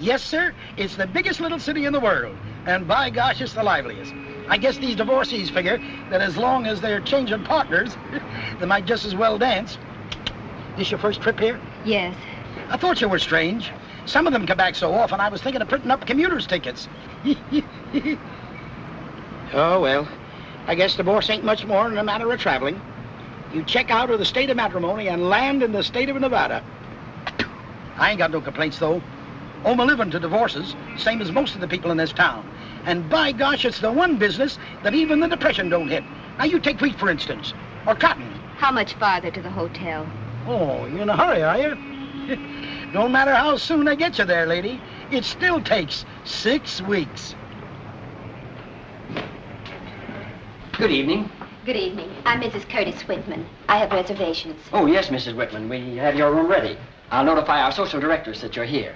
Yes, sir. It's the biggest little city in the world. And by gosh, it's the liveliest. I guess these divorcees figure that as long as they're changing partners, they might just as well dance. This your first trip here? Yes. I thought you were strange. Some of them come back so often, I was thinking of printing up commuters' tickets. Oh, well, I guess divorce ain't much more than a matter of traveling. You check out of the state of matrimony and land in the state of Nevada. I ain't got no complaints, though. Owe my living to divorces, same as most of the people in this town. And by gosh, it's the one business that even the Depression don't hit. Now, you take wheat, for instance, or cotton. How much farther to the hotel? Oh, you in a hurry, are you? Don't matter how soon I get you there, lady. It still takes 6 weeks. Good evening. Good evening. I'm Mrs. Curtis Whitman. I have reservations. Oh, yes, Mrs. Whitman. We have your room ready. I'll notify our social directors that you're here.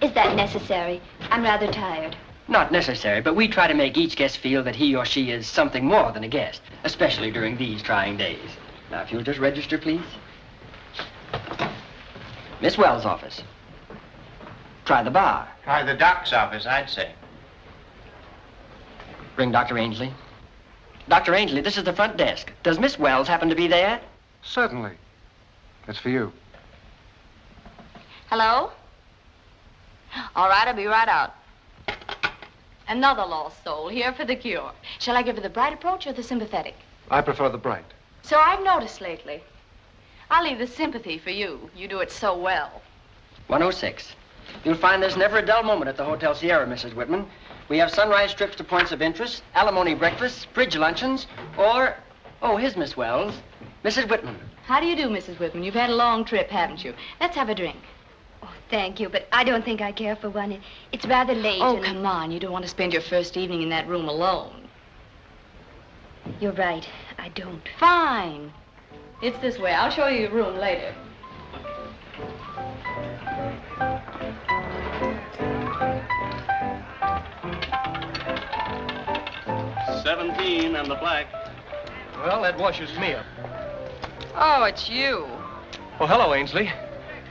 Is that necessary? I'm rather tired. Not necessary, but we try to make each guest feel that he or she is something more than a guest, especially during these trying days. Now, if you'll just register, please. Miss Wells' office. Try the bar. Try the doc's office, I'd say. Ring Dr. Ainsley. Dr. Ainsley, this is the front desk. Does Miss Wells happen to be there? Certainly. That's for you. Hello? All right, I'll be right out. Another lost soul here for the cure. Shall I give her the bright approach or the sympathetic? I prefer the bright. So I've noticed lately. I'll leave the sympathy for you. You do it so well. 106. You'll find there's never a dull moment at the Hotel Sierra, Mrs. Whitman. We have sunrise trips to points of interest, alimony breakfasts, bridge luncheons, or... Oh, here's Miss Wells. Mrs. Whitman. How do you do, Mrs. Whitman? You've had a long trip, haven't you? Let's have a drink. Oh, thank you, but I don't think I care for one. It's rather late. Oh, come on. You don't want to spend your first evening in that room alone. You're right. I don't. Fine. It's this way. I'll show you your room later. $17 and the black. Well, that washes me up. Oh, it's you. Oh, hello, Ainsley.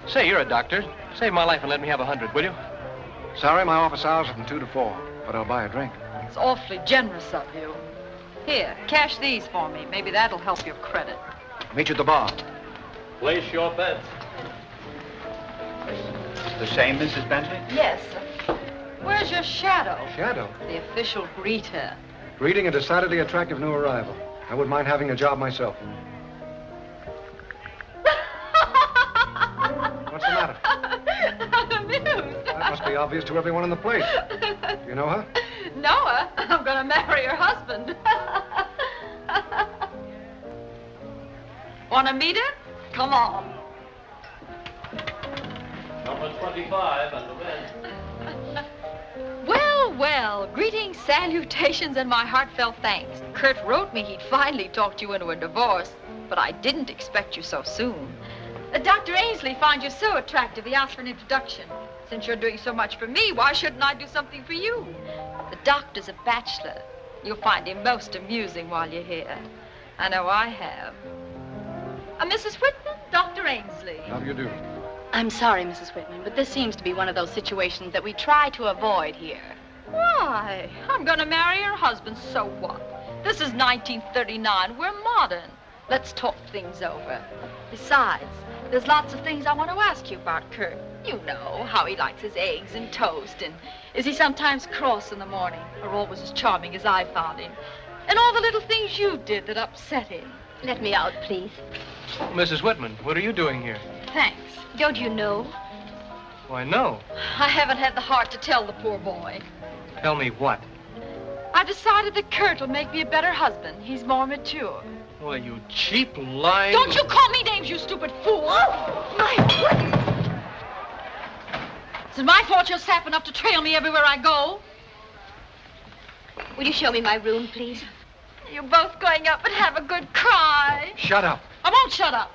Say, you're a doctor. Save my life and let me have 100, will you? Sorry, my office hours are from 2 to 4, but I'll buy a drink. It's awfully generous of you. Here, cash these for me. Maybe that'll help your credit. Meet you at the bar. Place your bets. The same, Mrs. Bentley? Yes. Where's your shadow? Shadow? The official greeter. Greeting a decidedly attractive new arrival. I wouldn't mind having a job myself. What's the matter? I'm amused. That must be obvious to everyone in the place. You know her? Noah, I'm going to marry her husband. Want to meet her? Come on. Number 25 and the bed. Well, well, greetings, salutations, and my heartfelt thanks. Kurt wrote me he'd finally talked you into a divorce, but I didn't expect you so soon. Dr. Ainsley finds you so attractive, he asked for an introduction. Since you're doing so much for me, why shouldn't I do something for you? The doctor's a bachelor. You'll find him most amusing while you're here. I know I have. Mrs. Whitman, Dr. Ainsley. How do you do? I'm sorry, Mrs. Whitman, but this seems to be one of those situations that we try to avoid here. Why? I'm going to marry her husband, so what? This is 1939. We're modern. Let's talk things over. Besides, there's lots of things I want to ask you about Kurt. You know, how he likes his eggs and toast, and is he sometimes cross in the morning, or always as charming as I found him? And all the little things you did that upset him. Let me out, please. Mrs. Whitman, what are you doing here? Thanks. Don't you know? Why, no. I haven't had the heart to tell the poor boy. Tell me what? I decided that Kurt will make me a better husband. He's more mature. Well, you cheap, lying... Don't you call me names, you stupid fool! Oh, my goodness! Is it my fault you're sap enough to trail me everywhere I go? Will you show me my room, please? You're both going up and have a good cry. Shut up. I won't shut up.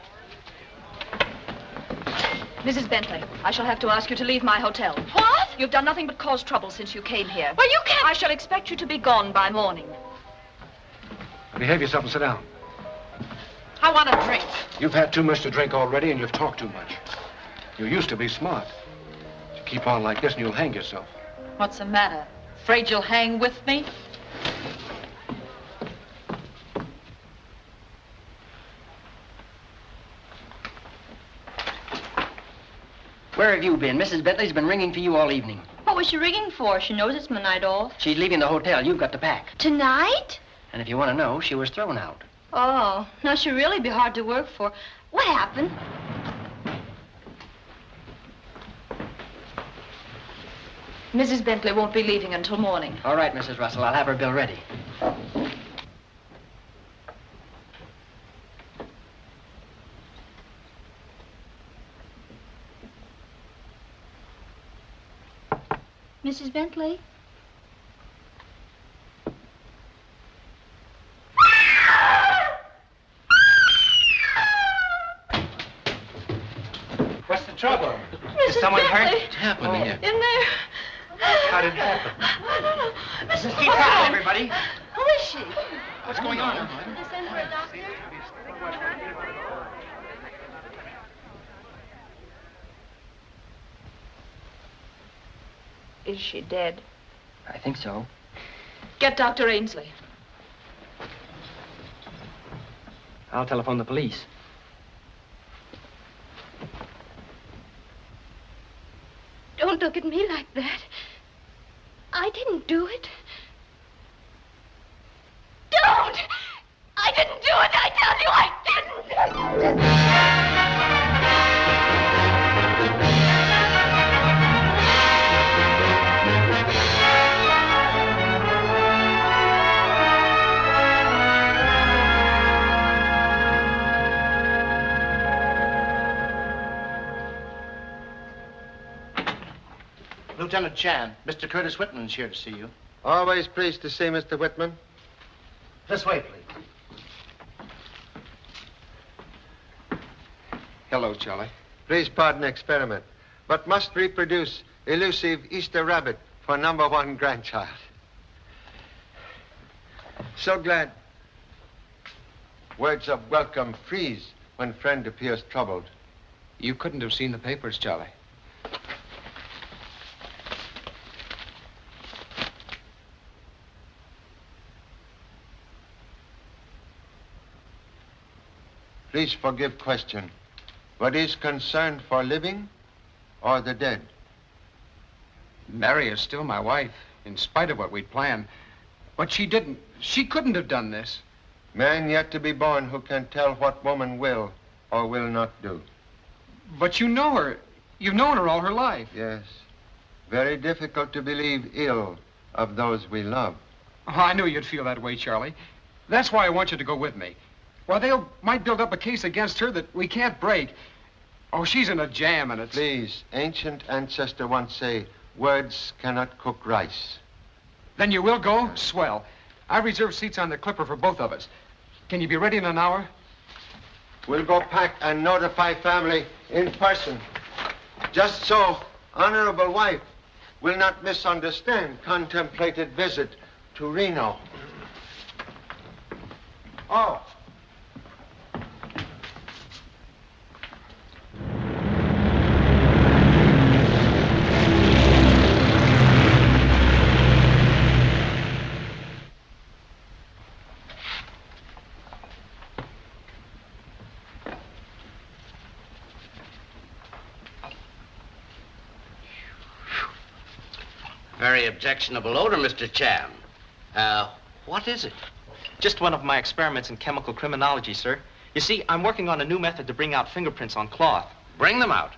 Mrs. Bentley, I shall have to ask you to leave my hotel. What? You've done nothing but cause trouble since you came here. Well, you can't... I shall expect you to be gone by morning. Behave yourself and sit down. I want a drink. You've had too much to drink already, and you've talked too much. You used to be smart. But you Keep on like this and you'll hang yourself. What's the matter? Afraid you'll hang with me? Where have you been? Mrs. Bentley's been ringing for you all evening. What was she ringing for? She knows it's my night off. She's leaving the hotel. You've got to pack. Tonight? And if you want to know, she was thrown out. Oh, now she'll really be hard to work for. What happened? Mrs. Bentley won't be leaving until morning. All right, Mrs. Russell. I'll have her bill ready. Mrs. Bentley? What's the trouble? Is someone hurt? What's happening here? In there. How did it happen? I don't know. Mrs. Keep calm, everybody. Who is she? What's going on? Did they send for a doctor? Is she dead? I think so. Get Dr. Ainsley. I'll telephone the police. Don't look at me like that. I didn't do it. Don't! I didn't do it, I tell you I didn't! Lieutenant Chan, Mr. Curtis Whitman's here to see you. Always pleased to see Mr. Whitman. This way, please. Hello, Charlie. Please pardon experiment, but must reproduce elusive Easter rabbit for #1 grandchild. So glad. Words of welcome freeze when friend appears troubled. You couldn't have seen the papers, Charlie. Please forgive question, but is concerned for living or the dead? Mary is still my wife, in spite of what we'd planned. But she couldn't have done this. Man yet to be born who can tell what woman will or will not do. But you know her. You've known her all her life. Yes, very difficult to believe ill of those we love. Oh, I knew you'd feel that way, Charlie. That's why I want you to go with me. Well, they might build up a case against her that we can't break. Oh, she's in a jam, and it's... Please, ancient ancestor once say, words cannot cook rice. Then you will go? Swell. I've reserved seats on the Clipper for both of us. Can you be ready in an hour? We'll go pack and notify family in person. Just so, honorable wife will not misunderstand contemplated visit to Reno. Oh. Very objectionable odor, Mr. Chan. What is it? Just one of my experiments in chemical criminology, sir. You see, I'm working on a new method to bring out fingerprints on cloth. Bring them out.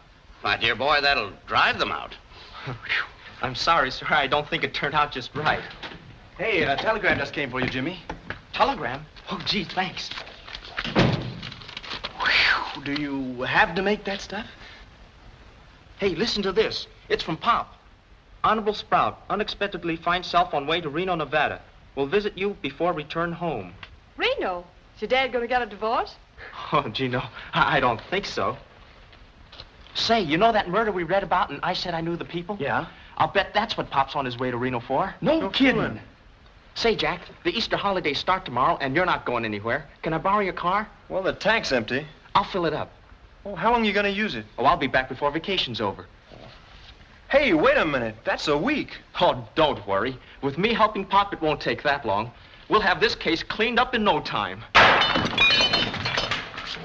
My dear boy, that'll drive them out. I'm sorry, sir. I don't think it turned out just right. Hey, a telegram just came for you, Jimmy. Telegram? Oh, gee, thanks. Do you have to make that stuff? Hey, listen to this. It's from Pop. Honorable Sprout unexpectedly finds self on way to Reno, Nevada. Will visit you before return home. Reno? Is your dad going to get a divorce? Oh, gee, no. I don't think so. Say, you know that murder we read about and I said I knew the people? Yeah? I'll bet that's what Pop's on his way to Reno for. No kidding. Say, Jack, the Easter holidays start tomorrow and you're not going anywhere. Can I borrow your car? Well, the tank's empty. I'll fill it up. Well, how long are you going to use it? Oh, I'll be back before vacation's over. Hey, wait a minute. That's a week. Oh, don't worry. With me helping Pop, it won't take that long. We'll have this case cleaned up in no time.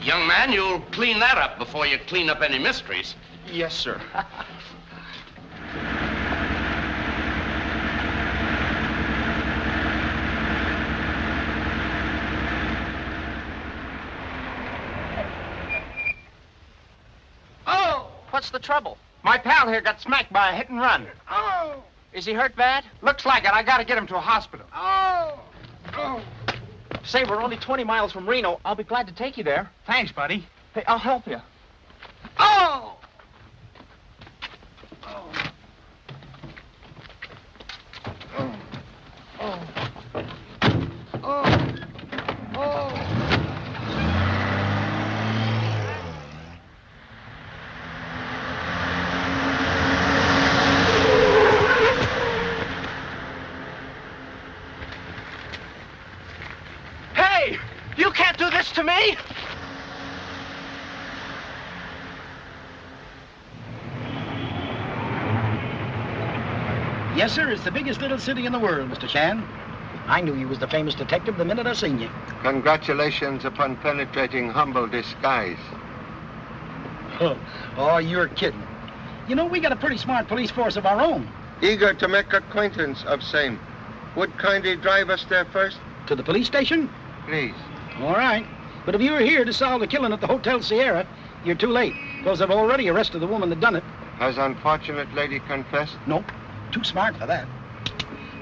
Young man, you'll clean that up before you clean up any mysteries. Yes, sir. Oh! What's the trouble? My pal here got smacked by a hit and run. Oh! Is he hurt bad? Looks like it. I gotta get him to a hospital. Oh! Oh! Say, we're only 20 miles from Reno. I'll be glad to take you there. Thanks, buddy. Hey, I'll help you. Oh! Hey! You can't do this to me! Yes, sir. It's the biggest little city in the world, Mr. Chan. I knew you was the famous detective the minute I seen you. Congratulations upon penetrating humble disguise. Oh, you're kidding. You know, we got a pretty smart police force of our own. Eager to make acquaintance of same. Would kindly drive us there first? To the police station? Please. All right. But if you were here to solve the killing at the Hotel Sierra, you're too late, because they've already arrested the woman that done it. Has unfortunate lady confessed? Nope. Too smart for that.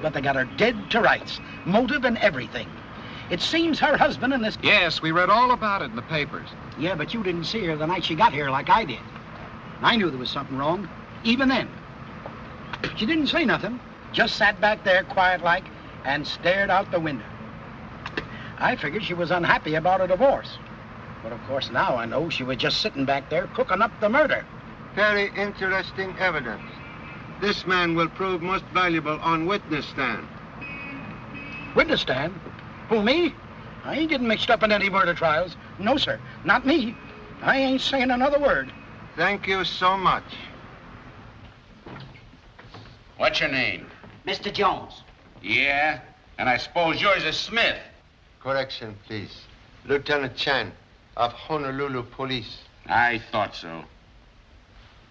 But they got her dead to rights. Motive and everything. It seems her husband and this... Yes, we read all about it in the papers. Yeah, but you didn't see her the night she got here like I did. I knew there was something wrong, even then. She didn't say nothing. Just sat back there quiet-like and stared out the window. I figured she was unhappy about a divorce. But of course now I know she was just sitting back there cooking up the murder. Very interesting evidence. This man will prove most valuable on witness stand. Witness stand? Who, me? I ain't getting mixed up in any murder trials. No, sir. Not me. I ain't saying another word. Thank you so much. What's your name? Mr. Jones. Yeah? And I suppose yours is Smith. Correction, please. Lieutenant Chan of Honolulu Police. I thought so.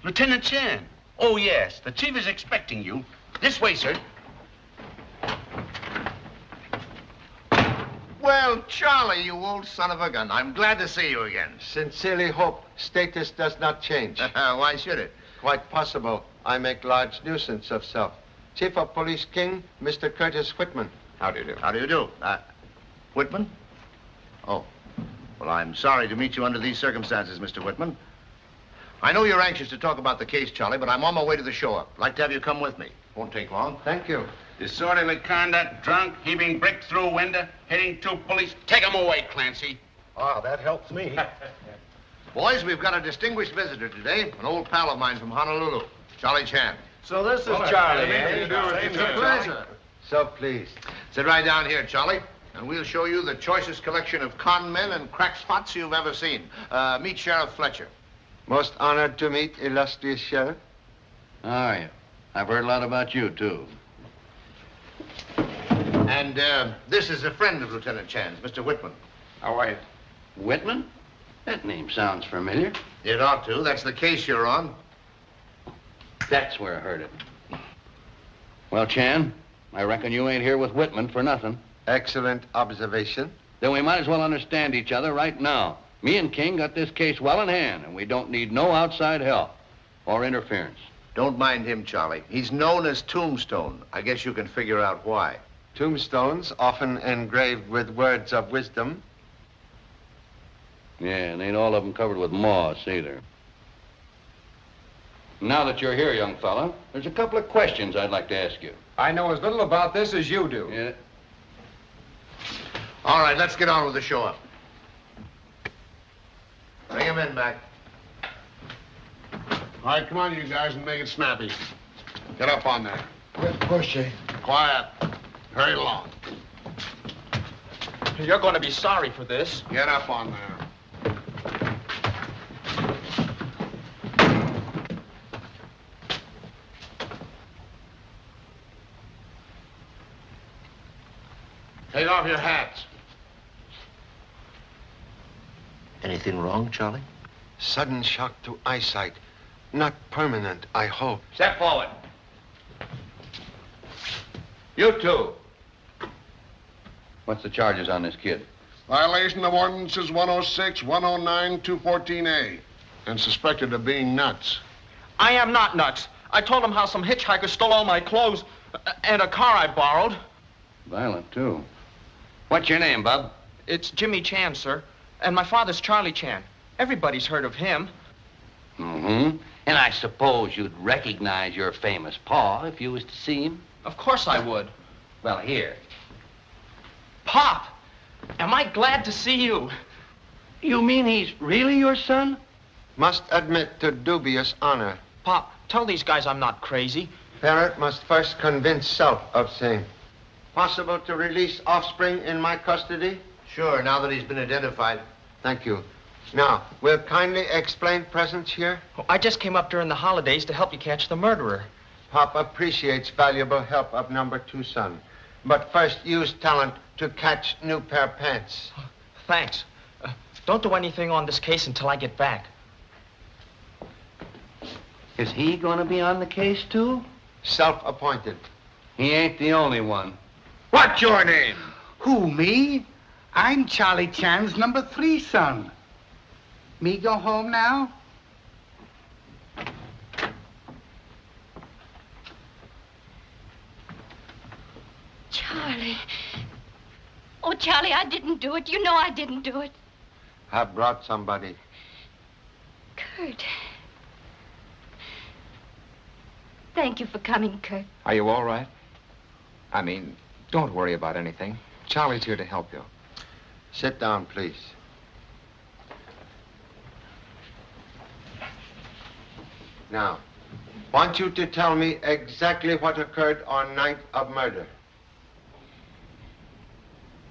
Lieutenant Chan. Oh, yes. The chief is expecting you. This way, sir. Well, Charlie, you old son of a gun. I'm glad to see you again. Sincerely hope status does not change. Why should it? Quite possible I make large nuisance of self. Chief of Police King, Mr. Curtis Whitman. How do you do? How do you do? Whitman? Oh. Well, I'm sorry to meet you under these circumstances, Mr. Whitman. I know you're anxious to talk about the case, Charlie, but I'm on my way to the show-up. I'd like to have you come with me. Won't take long. Thank you. Disorderly conduct, drunk, heaving brick through window, hitting two police. Take him away, Clancy. Oh, that helps me. Boys, we've got a distinguished visitor today, an old pal of mine from Honolulu, Charlie Chan. So this is Charlie, eh? It's a pleasure. So pleased. Sit right down here, Charlie, and we'll show you the choicest collection of con men and crackspots you've ever seen. Meet Sheriff Fletcher. Most honored to meet illustrious sheriff. How are you? I've heard a lot about you, too. And this is a friend of Lieutenant Chan's, Mr. Whitman. How are you? Whitman? That name sounds familiar. It ought to. That's the case you're on. That's where I heard it. Well, Chan, I reckon you ain't here with Whitman for nothing. Excellent observation. Then we might as well understand each other right now. Me and King got this case well in hand, and we don't need no outside help or interference. Don't mind him, Charlie. He's known as Tombstone. I guess you can figure out why. Tombstones, often engraved with words of wisdom. Yeah, and ain't all of them covered with moss, either. Now that you're here, young fella, there's a couple of questions I'd like to ask you. I know as little about this as you do. Yeah. All right, let's get on with the show-up. Bring him in back. All right, come on, you guys, and make it snappy. Get up on there. Quit pushing. Quiet. Hurry along. You're going to be sorry for this. Get up on there. Take off your hats. Anything wrong, Charlie? Sudden shock to eyesight. Not permanent, I hope. Step forward. You two. What's the charges on this kid? Violation of ordinances 106, 109, 214A. And suspected of being nuts. I am not nuts. I told him how some hitchhiker stole all my clothes and a car I borrowed. Violent, too. What's your name, Bub? It's Jimmy Chan, sir. And my father's Charlie Chan. Everybody's heard of him. Mm-hmm. And I suppose you'd recognize your famous Pa if you was to see him? Of course I would. Well, here. Pop! Am I glad to see you? You mean he's really your son? Must admit to dubious honor. Pop, tell these guys I'm not crazy. Parent must first convince self of same. Possible to release offspring in my custody? Sure, now that he's been identified. Thank you. Now, will kindly explain presence here? Oh, I just came up during the holidays to help you catch the murderer. Pop appreciates valuable help of number 2 son. But first use talent to catch new pair pants. Thanks. Don't do anything on this case until I get back. Is he going to be on the case, too? Self-appointed. He ain't the only one. What's your name? Who, me? I'm Charlie Chan's number 3 son. Me go home now? Charlie. Oh, Charlie, I didn't do it. You know I didn't do it. Have brought somebody. Kurt. Thank you for coming, Kurt. Are you all right? I mean, don't worry about anything. Charlie's here to help you. Sit down, please. Now, want you to tell me exactly what occurred on night of murder.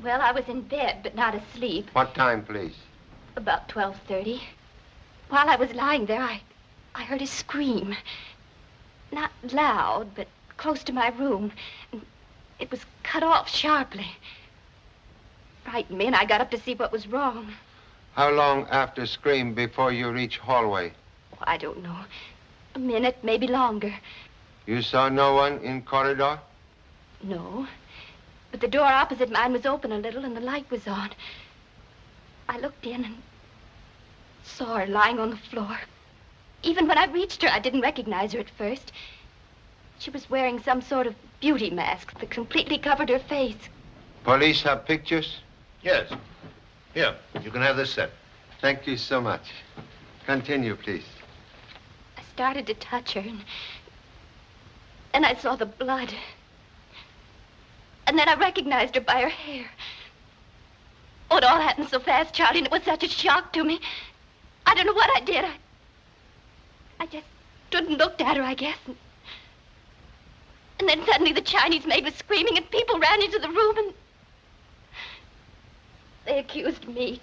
Well, I was in bed, but not asleep. What time, please? About 12:30. While I was lying there, I heard a scream. Not loud, but close to my room. It was cut off sharply. Frightened me, and I got up to see what was wrong. How long after scream before you reach hallway? Oh, I don't know. A minute, maybe longer. You saw no one in corridor? No. But the door opposite mine was open a little, and the light was on. I looked in and saw her lying on the floor. Even when I reached her, I didn't recognize her at first. She was wearing some sort of beauty mask that completely covered her face. Police have pictures? Yes. Here, you can have this set. Thank you so much. Continue, please. I started to touch her, and I saw the blood. And then I recognized her by her hair. Oh, it all happened so fast, Charlie, and it was such a shock to me. I don't know what I did. I just stood and looked at her, I guess. And then suddenly the Chinese maid was screaming, and people ran into the room, and they accused me.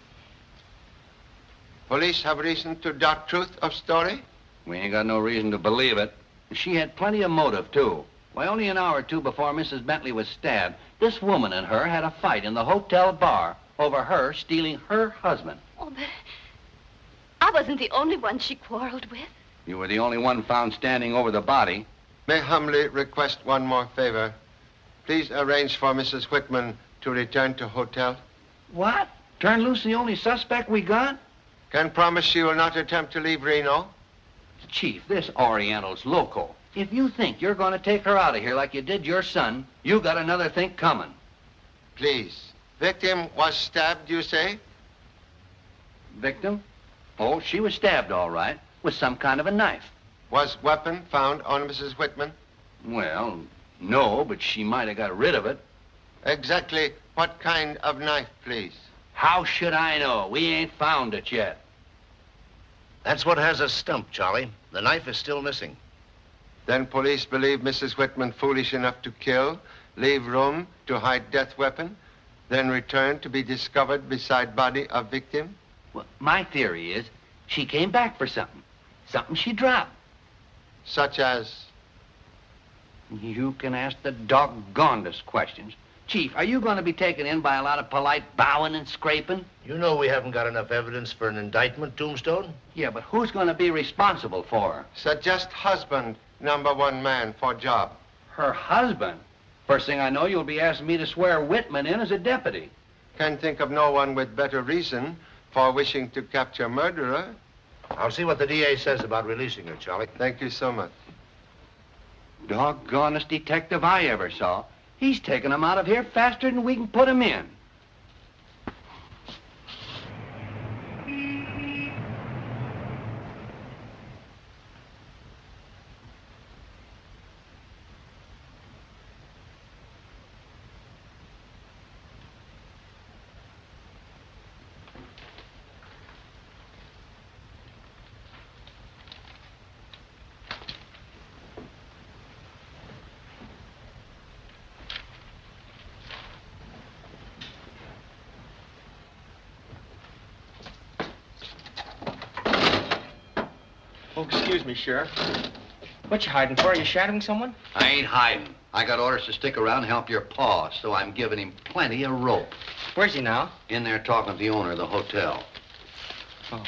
Police have reason to doubt truth of story? We ain't got no reason to believe it. She had plenty of motive, too. Why, only an hour or two before Mrs. Bentley was stabbed, this woman and her had a fight in the hotel bar over her stealing her husband. Oh, but I wasn't the only one she quarreled with. You were the only one found standing over the body. May humbly request one more favor. Please arrange for Mrs. Whitman to return to hotel. What? Turn loose the only suspect we got? Can promise she will not attempt to leave Reno. Chief, this Oriental's loco. If you think you're going to take her out of here like you did your son, you got another think coming. Please. Victim was stabbed, you say? Victim? Oh, she was stabbed, all right, with some kind of a knife. Was weapon found on Mrs. Whitman? Well, no, but she might have got rid of it. Exactly what kind of knife, please? How should I know? We ain't found it yet. That's what has us stumped, Charlie. The knife is still missing. Then police believe Mrs. Whitman foolish enough to kill, leave room to hide death weapon, then return to be discovered beside body of victim? Well, my theory is she came back for something. Something she dropped. Such as? You can ask the doggonedest questions. Chief, are you going to be taken in by a lot of polite bowing and scraping? You know we haven't got enough evidence for an indictment, Tombstone. Yeah, but who's going to be responsible for her? Suggest husband, #1 man for job. Her husband? First thing I know, you'll be asking me to swear Whitman in as a deputy. Can think of no one with better reason for wishing to capture murderer. I'll see what the DA says about releasing her, Charlie. Thank you so much. Doggonest detective I ever saw. He's taking him out of here faster than we can put him in. Oh, excuse me, Sheriff. What you hiding for? Are you shadowing someone? I ain't hiding. I got orders to stick around and help your pa, so I'm giving him plenty of rope. Where's he now? In there talking to the owner of the hotel. Oh.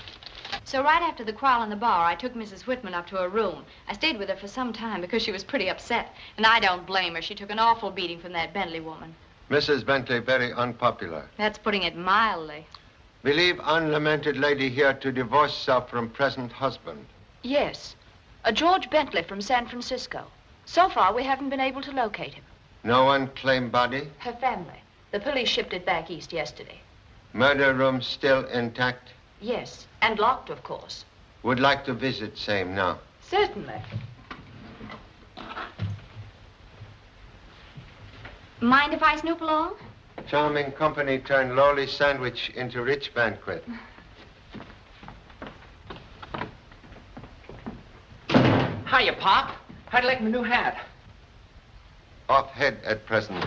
So right after the quarrel in the bar, I took Mrs. Whitman up to her room. I stayed with her for some time because she was pretty upset. And I don't blame her. She took an awful beating from that Bentley woman. Mrs. Bentley very unpopular. That's putting it mildly. Believe unlamented lady here to divorce herself from present husband. Yes. A George Bentley from San Francisco. So far, we haven't been able to locate him. No one claim body? Her family. The police shipped it back east yesterday. Murder room still intact? Yes, and locked, of course. Would like to visit same now. Certainly. Mind if I snoop along? Charming company turn lowly sandwich into rich banquet. Hiya, Pop. How'd you like my new hat? Off head at present.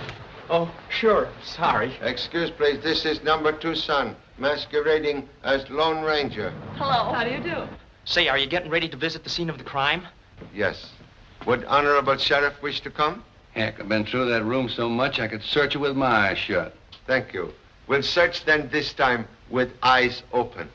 Oh, sure. Sorry. Excuse, please. This is #2 son, masquerading as Lone Ranger. Hello. How do you do? Say, are you getting ready to visit the scene of the crime? Yes. Would Honorable Sheriff wish to come? Heck, I've been through that room so much I could search it with my eyes shut. Thank you. We'll search then this time with eyes open.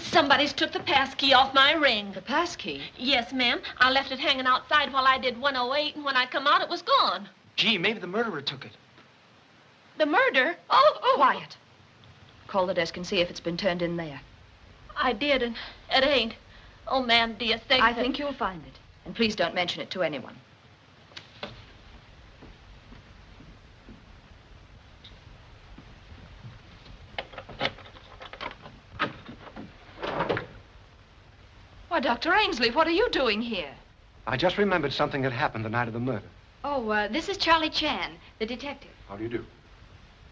Somebody's took the passkey off my ring. The passkey? Yes, ma'am. I left it hanging outside while I did 108, and when I come out, it was gone. Gee, maybe the murderer took it. The murder? Oh. Quiet. Call the desk and see if it's been turned in there. I did, and it ain't. Oh, ma'am, do you think I think you'll find it. And please don't mention it to anyone. Why, Dr. Ainsley, what are you doing here? I just remembered something that happened the night of the murder. Oh, this is Charlie Chan, the detective. How do you do?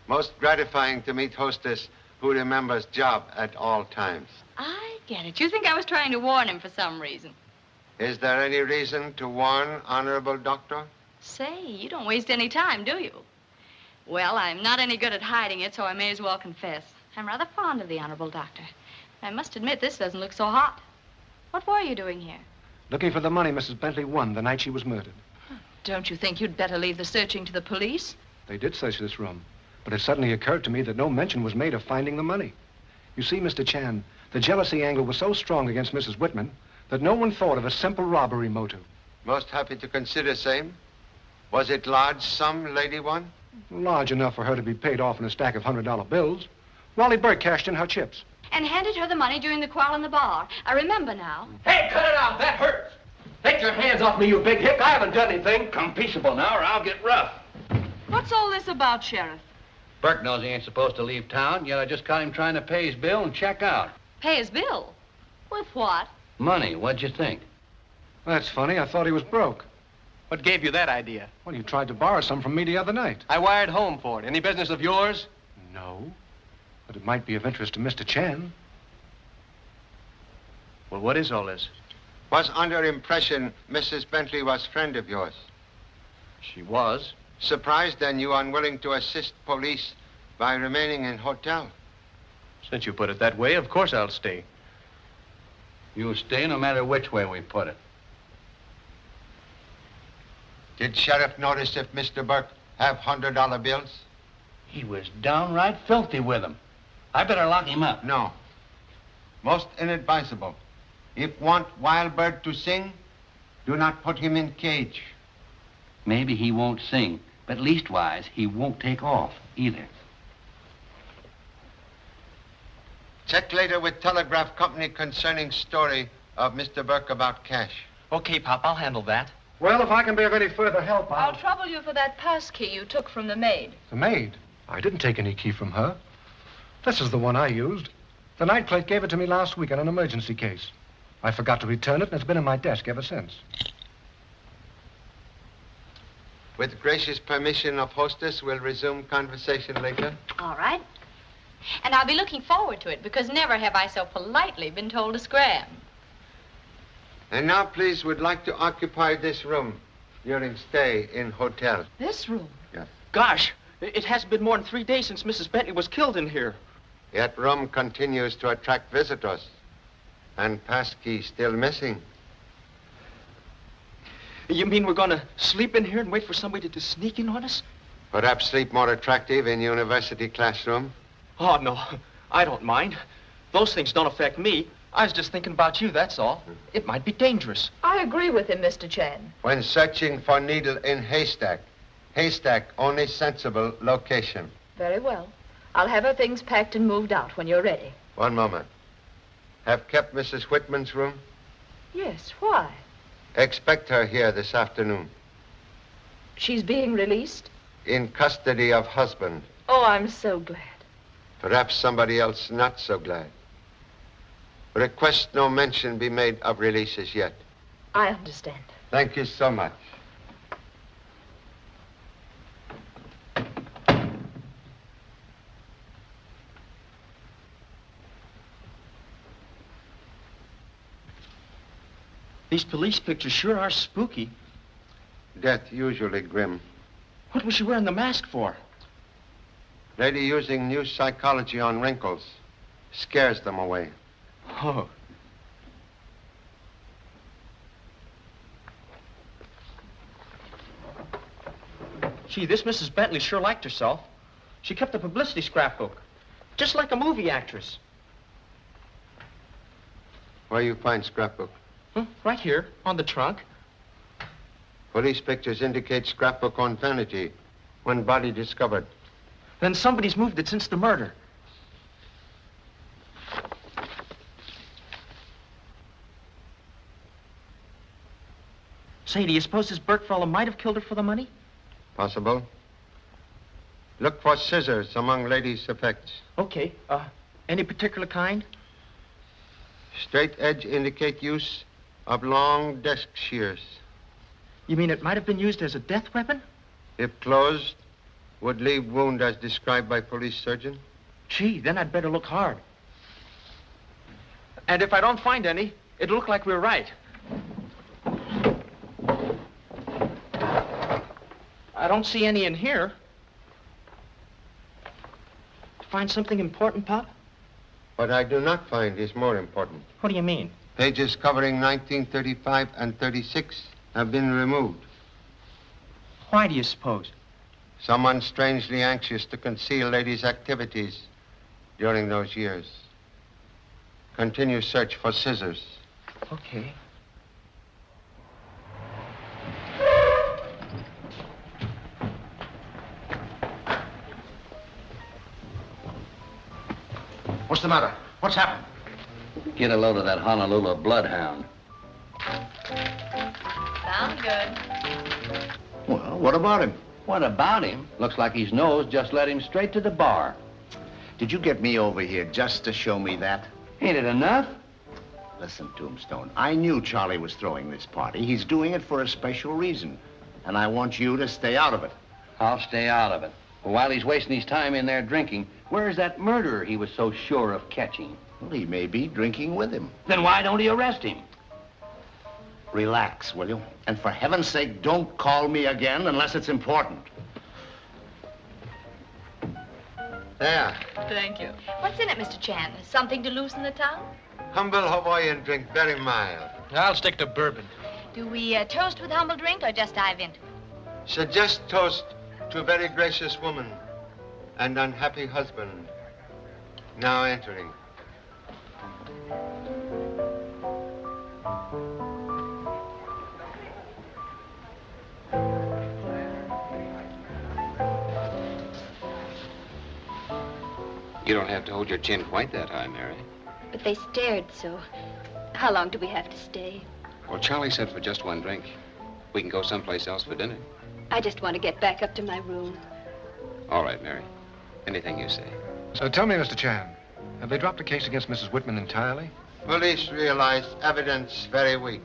Most gratifying to meet hostess who remembers job at all times. I get it. You think I was trying to warn him for some reason. Is there any reason to warn, Honorable Doctor? Say, you don't waste any time, do you? Well, I'm not any good at hiding it, so I may as well confess. I'm rather fond of the Honorable Doctor. I must admit, this doesn't look so hot. What were you doing here? Looking for the money Mrs. Bentley won the night she was murdered. Don't you think you'd better leave the searching to the police? They did search this room, but it suddenly occurred to me that no mention was made of finding the money. You see, Mr. Chan, the jealousy angle was so strong against Mrs. Whitman that no one thought of a simple robbery motive. Most happy to consider same. Was it large sum, lady one? Large enough for her to be paid off in a stack of $100 bills. Wally Burke cashed in her chips. And handed her the money during the quarrel in the bar. I remember now. Hey, cut it out. That hurts. Take your hands off me, you big hick. I haven't done anything. Come peaceable now, or I'll get rough. What's all this about, Sheriff? Burke knows he ain't supposed to leave town, yet I just caught him trying to pay his bill and check out. Pay his bill? With what? Money. What'd you think? That's funny. I thought he was broke. What gave you that idea? Well, you tried to borrow some from me the other night. I wired home for it. Any business of yours? No. But it might be of interest to Mr. Chan. Well, what is all this? Was under impression Mrs. Bentley was friend of yours. She was. Surprised then you unwilling to assist police by remaining in hotel. Since you put it that way, of course I'll stay. You'll stay no matter which way we put it. Did Sheriff notice if Mr. Burke have $100 bills? He was downright filthy with them. I better lock him up. No. Most inadvisable. If want wild bird to sing, do not put him in cage. Maybe he won't sing, but leastwise he won't take off either. Check later with telegraph company concerning story of Mr. Burke about cash. Okay, Pop, I'll handle that. Well, if I can be of any further help, I'll trouble you for that pass key you took from the maid. The maid? I didn't take any key from her. This is the one I used. The night clerk gave it to me last week on an emergency case. I forgot to return it, and it's been in my desk ever since. With gracious permission of hostess, we'll resume conversation later. All right. And I'll be looking forward to it, because never have I so politely been told to scram. And now, please, would like to occupy this room during stay in hotel. This room? Yes. Gosh, it has been more than 3 days since Mrs. Bentley was killed in here. Yet room continues to attract visitors. And passkey still missing. You mean we're gonna sleep in here and wait for somebody to sneak in on us? Perhaps sleep more attractive in university classroom. Oh, no, I don't mind. Those things don't affect me. I was just thinking about you, that's all. It might be dangerous. I agree with him, Mr. Chan. When searching for needle in haystack, haystack only sensible location. Very well. I'll have her things packed and moved out when you're ready. One moment. Have kept Mrs. Whitman's room? Yes, why? Expect her here this afternoon. She's being released? In custody of husband. Oh, I'm so glad. Perhaps somebody else not so glad. Request no mention be made of releases yet. I understand. Thank you so much. These police pictures sure are spooky. Death usually grim. What was she wearing the mask for? Lady using new psychology on wrinkles. Scares them away. Oh. Gee, this Mrs. Bentley sure liked herself. She kept a publicity scrapbook, just like a movie actress. Where you find scrapbook? Right here, on the trunk. Police pictures indicate scrapbook on vanity. When body discovered. Then somebody's moved it since the murder. Say, do you suppose this Burke fellow might have killed her for the money? Possible. Look for scissors among ladies' effects. Okay. Any particular kind? Straight edge indicate use of long desk shears. You mean it might have been used as a death weapon? If closed, would leave wound as described by police surgeon. Gee, then I'd better look hard. And if I don't find any, it'll look like we're right. I don't see any in here. Find something important, Pop? What I do not find is more important. What do you mean? Pages covering 1935 and 36 have been removed. Why do you suppose? Someone strangely anxious to conceal ladies' activities during those years. Continue search for scissors. Okay. What's the matter? What's happened? Get a load of that Honolulu bloodhound. Sounds good. Well, what about him? What about him? Looks like his nose just led him straight to the bar. Did you get me over here just to show me that? Ain't it enough? Listen, Tombstone, I knew Charlie was throwing this party. He's doing it for a special reason. And I want you to stay out of it. I'll stay out of it. But while he's wasting his time in there drinking, where's that murderer he was so sure of catching? Well, he may be drinking with him. Then why don't he arrest him? Relax, will you? And for heaven's sake, don't call me again unless it's important. There. Thank you. What's in it, Mr. Chan? Something to loosen the tongue? Humble Hawaiian drink, very mild. I'll stick to bourbon. Do we toast with humble drink or just dive into it? Suggest toast to a very gracious woman and unhappy husband now entering. You don't have to hold your chin quite that high, Mary. But they stared so. How long do we have to stay? Well, Charlie said for just one drink. We can go someplace else for dinner. I just want to get back up to my room. All right, Mary. Anything you say. So tell me, Mr. Chan, have they dropped the case against Mrs. Whitman entirely? Police realize evidence very weak.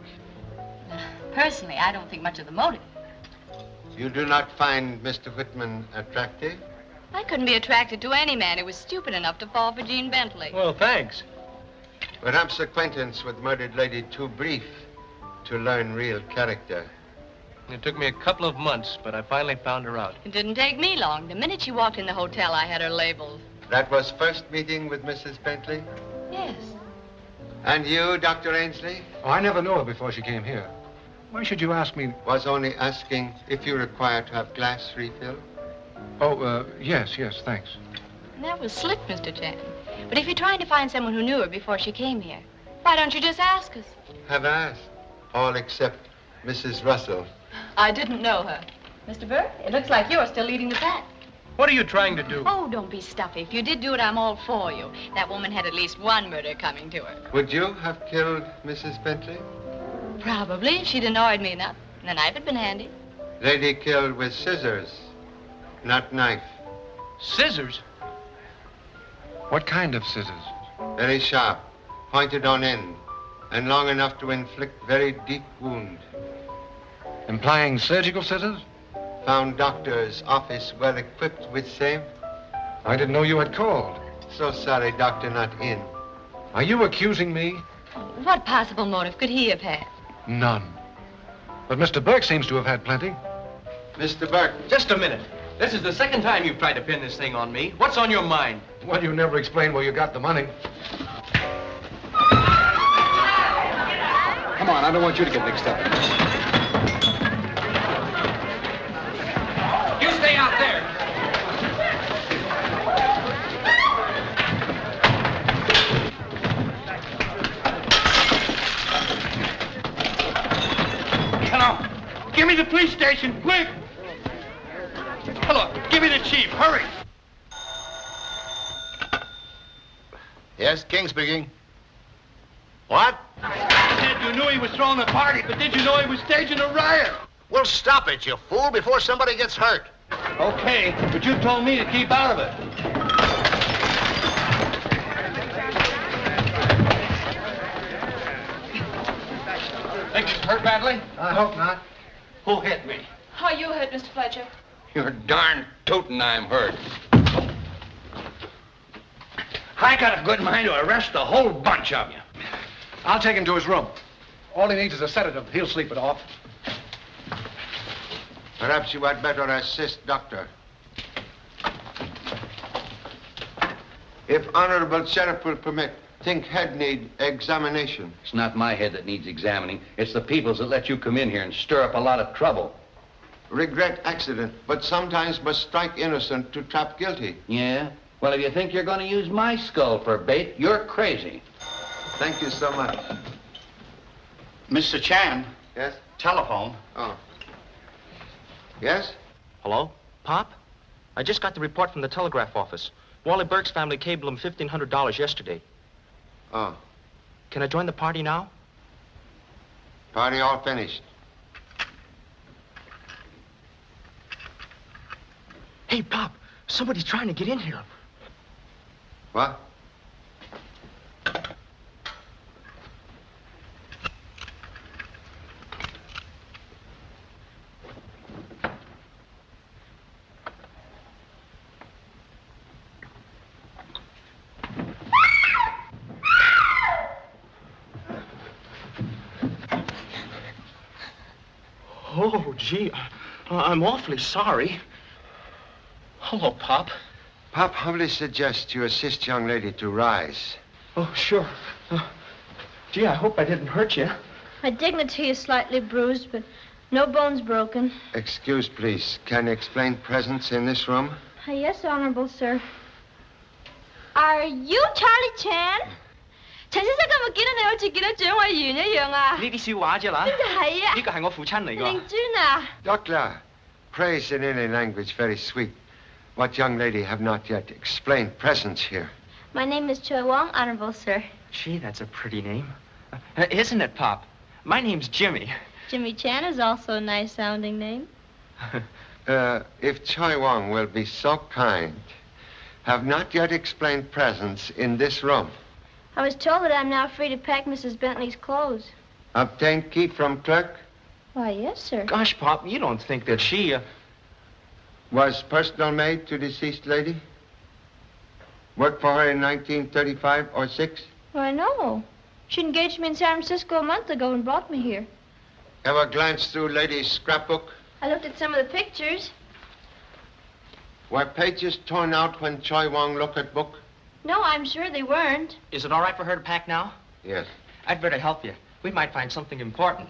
Personally, I don't think much of the motive. You do not find Mr. Whitman attractive? I couldn't be attracted to any man who was stupid enough to fall for Jean Bentley. Well, thanks. Perhaps acquaintance with murdered lady too brief to learn real character. It took me a couple of months, but I finally found her out. It didn't take me long. The minute she walked in the hotel, I had her labeled. That was first meeting with Mrs. Bentley? Yes. And you, Dr. Ainsley? Oh, I never knew her before she came here. Why should you ask me? Was only asking if you require to have glass refill. Oh, yes, thanks. That was slick, Mr. Chan. But if you're trying to find someone who knew her before she came here, why don't you just ask us? Have asked. All except Mrs. Russell. I didn't know her. Mr. Burke, it looks like you're still leading the pack. What are you trying to do? Oh, don't be stuffy. If you did do it, I'm all for you. That woman had at least one murder coming to her. Would you have killed Mrs. Bentley? Probably, if she'd annoyed me enough. And the knife had been handy. Lady killed with scissors, not knife. Scissors? What kind of scissors? Very sharp, pointed on end, and long enough to inflict very deep wound. Implying surgical scissors? Found doctor's office well equipped with same. I didn't know you had called. So sorry, doctor not in. Are you accusing me? What possible motive could he have had? None. But Mr. Burke seems to have had plenty. Mr. Burke. Just a minute. This is the second time you've tried to pin this thing on me. What's on your mind? Well, you never explained where you got the money. Come on, I don't want you to get mixed up. You stay out there. Hello. Give me the police station, quick. Hello, give me the chief, hurry. Yes, King speaking. What? Said you knew he was throwing a party, but did you know he was staging a riot? Well, stop it, you fool, before somebody gets hurt. Okay, but you told me to keep out of it. Think he's hurt badly? I hope not. Who hit me? How are you hurt, Mr. Fletcher? You're darn tootin' I'm hurt. I got a good mind to arrest the whole bunch of you. I'll take him to his room. All he needs is a sedative. He'll sleep it off. Perhaps you had better assist, doctor. If honorable sheriff will permit, think head need examination. It's not my head that needs examining. It's the people's that let you come in here and stir up a lot of trouble. Regret accident, but sometimes must strike innocent to trap guilty. Yeah? Well, if you think you're going to use my skull for bait, you're crazy. Thank you so much. Mr. Chan. Yes? Telephone. Oh. Yes? Hello? Pop? I just got the report from the telegraph office. Wally Burke's family cabled him $1,500 yesterday. Oh. Can I join the party now? Party all finished. Hey, Pop, somebody's trying to get in here. What? gee, I'm awfully sorry. Hello, Pop. Pop humbly suggests you assist young lady to rise. Oh, sure. Gee, I hope I didn't hurt you. My dignity is slightly bruised, but no bones broken. Excuse, please. Can you explain presence in this room? Yes, Honorable Sir. Are you Charlie Chan? 陳先生今日見到你好似見到蔣委員一樣啊！呢啲笑話啫啦。邊度係啊？呢個係我父親嚟㗎。令尊啊 Doctor, praise in any language very sweet. What young lady have not yet explained presence here? My name is Choi Wong, Honorable Sir. Gee, that's a pretty name. Isn't it, Pop? My name's Jimmy. Jimmy Chan is also a nice-sounding name. If Choi Wong will be so kind, have not yet explained presence in this room. I was told that I'm now free to pack Mrs. Bentley's clothes. Obtained key from clerk? Why, yes, sir. Gosh, Pop, you don't think that she, Was personal maid to deceased lady? Worked for her in 1935 or 6? Why, no. She engaged me in San Francisco a month ago and brought me here. Ever glanced through lady's scrapbook? I looked at some of the pictures. Were pages torn out when Choi Wong looked at book? No, I'm sure they weren't. Is it all right for her to pack now? Yes. I'd better help you. We might find something important.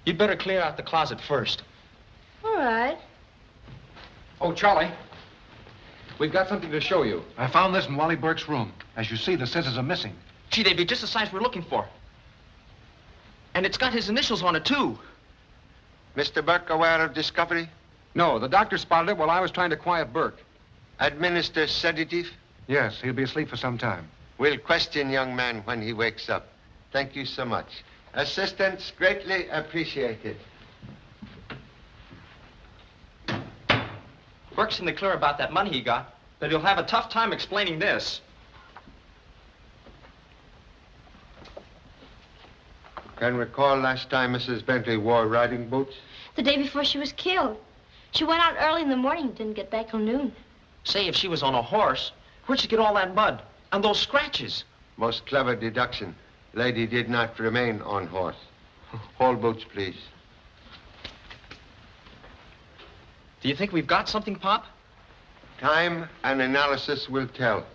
You'd better clear out the closet first. All right. Oh, Charlie. We've got something to show you. I found this in Wally Burke's room. As you see, the scissors are missing. Gee, they'd be just the size we're looking for. And it's got his initials on it, too. Mr. Burke aware of discovery? No, the doctor spotted it while I was trying to quiet Burke. Administer sedative? Yes, he'll be asleep for some time. We'll question young man when he wakes up. Thank you so much. Assistance greatly appreciated. Burke's in the clear about that money he got, but he'll have a tough time explaining this. Can recall last time Mrs. Bentley wore riding boots? The day before she was killed. She went out early in the morning and didn't get back till noon. Say, if she was on a horse, where'd she get all that mud and those scratches? Most clever deduction. Lady did not remain on horse. Hold boots, please. Do you think we've got something, Pop? Time and analysis will tell.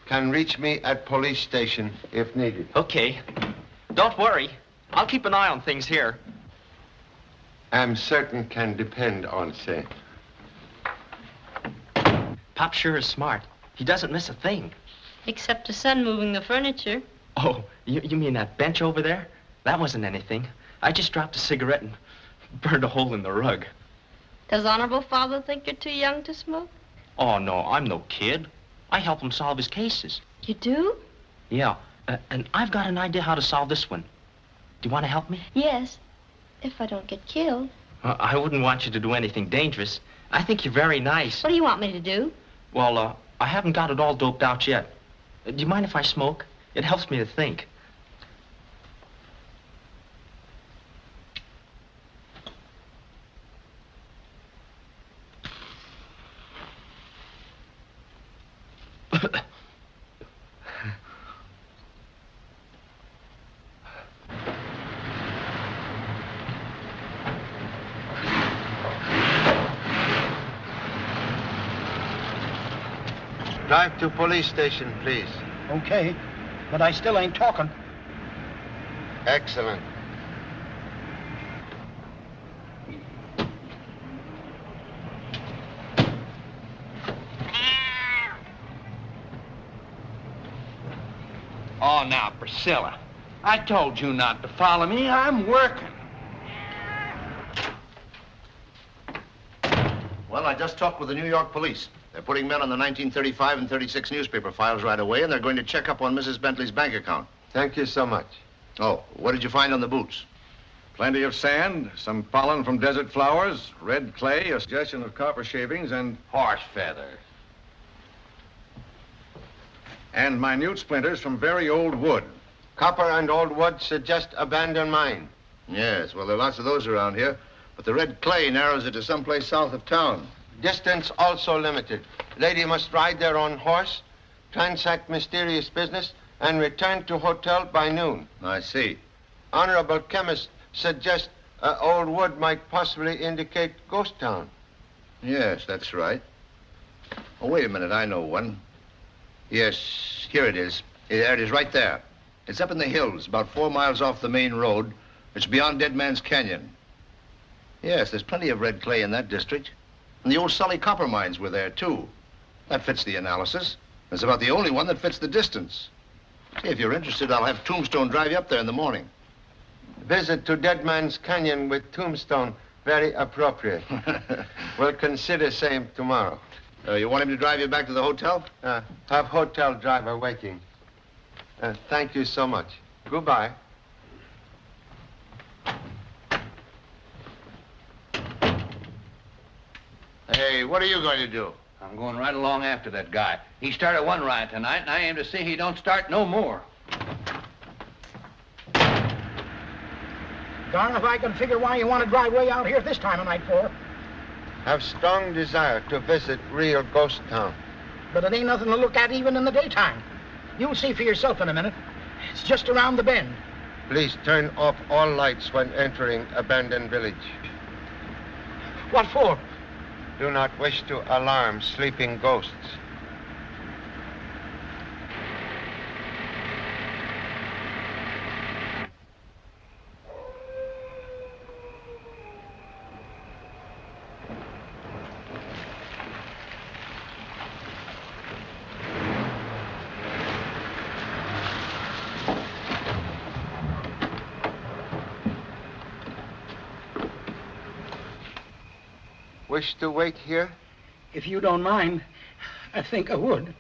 Can reach me at police station if needed. Okay. Don't worry. I'll keep an eye on things here. Am certain can depend on say. Pop sure is smart. He doesn't miss a thing. Except the son moving the furniture. Oh, you mean that bench over there? That wasn't anything. I just dropped a cigarette and burned a hole in the rug. Does Honorable Father think you're too young to smoke? Oh, no, I'm no kid. I help him solve his cases. You do? Yeah, and I've got an idea how to solve this one. Do you want to help me? Yes, if I don't get killed. I wouldn't want you to do anything dangerous. I think you're very nice. What do you want me to do? Well, I haven't got it all doped out yet. Do you mind if I smoke? It helps me to think. Drive to police station, please. Okay, but I still ain't talking. Excellent. Oh, now, Priscilla, I told you not to follow me. I'm working. Well, I just talked with the New York police. They're putting men on the 1935 and 36 newspaper files right away, and they're going to check up on Mrs. Bentley's bank account. Thank you so much. Oh, what did you find on the boots? Plenty of sand, some pollen from desert flowers, red clay, a suggestion of copper shavings, and horse feathers. And minute splinters from very old wood. Copper and old wood suggest abandoned mine. Yes, well, there are lots of those around here, but the red clay narrows it to someplace south of town. Distance also limited. Lady must ride there on horse, transact mysterious business, and return to hotel by noon. I see. Honorable chemist suggests old wood might possibly indicate ghost town. Yes, that's right. Oh, wait a minute. I know one. Yes, here it is. There it is, right there. It's up in the hills, about 4 miles off the main road. It's beyond Dead Man's Canyon. Yes, there's plenty of red clay in that district. And the old Sully copper mines were there, too. That fits the analysis. It's about the only one that fits the distance. Hey, if you're interested, I'll have Tombstone drive you up there in the morning. Visit to Dead Man's Canyon with Tombstone, very appropriate. We'll consider same tomorrow. You want him to drive you back to the hotel? Have hotel driver waiting. Thank you so much. Goodbye. Hey, what are you going to do? I'm going right along after that guy. He started one riot tonight, and I aim to see he don't start no more. Darn if I can figure why you want to drive way out here this time of night for. Have strong desire to visit real ghost town. But it ain't nothing to look at even in the daytime. You'll see for yourself in a minute. It's just around the bend. Please turn off all lights when entering abandoned village. What for? Do not wish to alarm sleeping ghosts. Wish to wait here? If you don't mind, I think I would.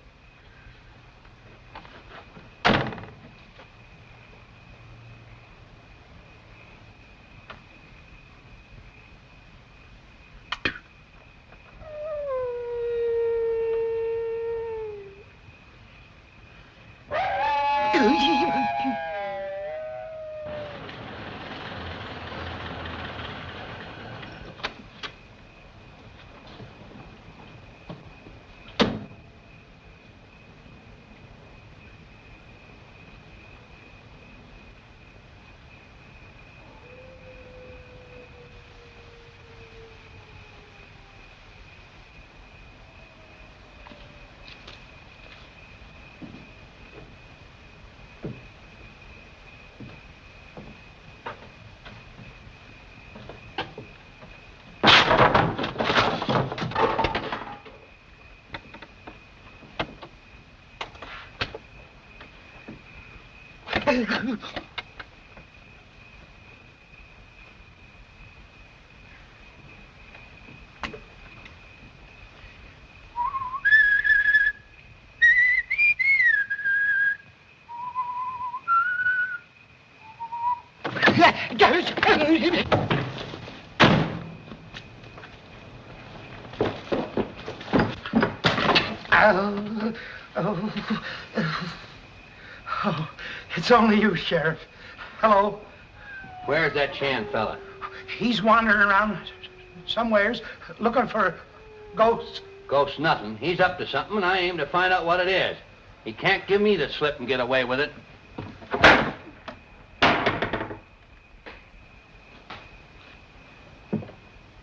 Oh, it's only you, Sheriff. Hello. Where's that Chan fella? He's wandering around somewheres looking for ghosts. Ghosts nothing. He's up to something, and I aim to find out what it is. He can't give me the slip and get away with it.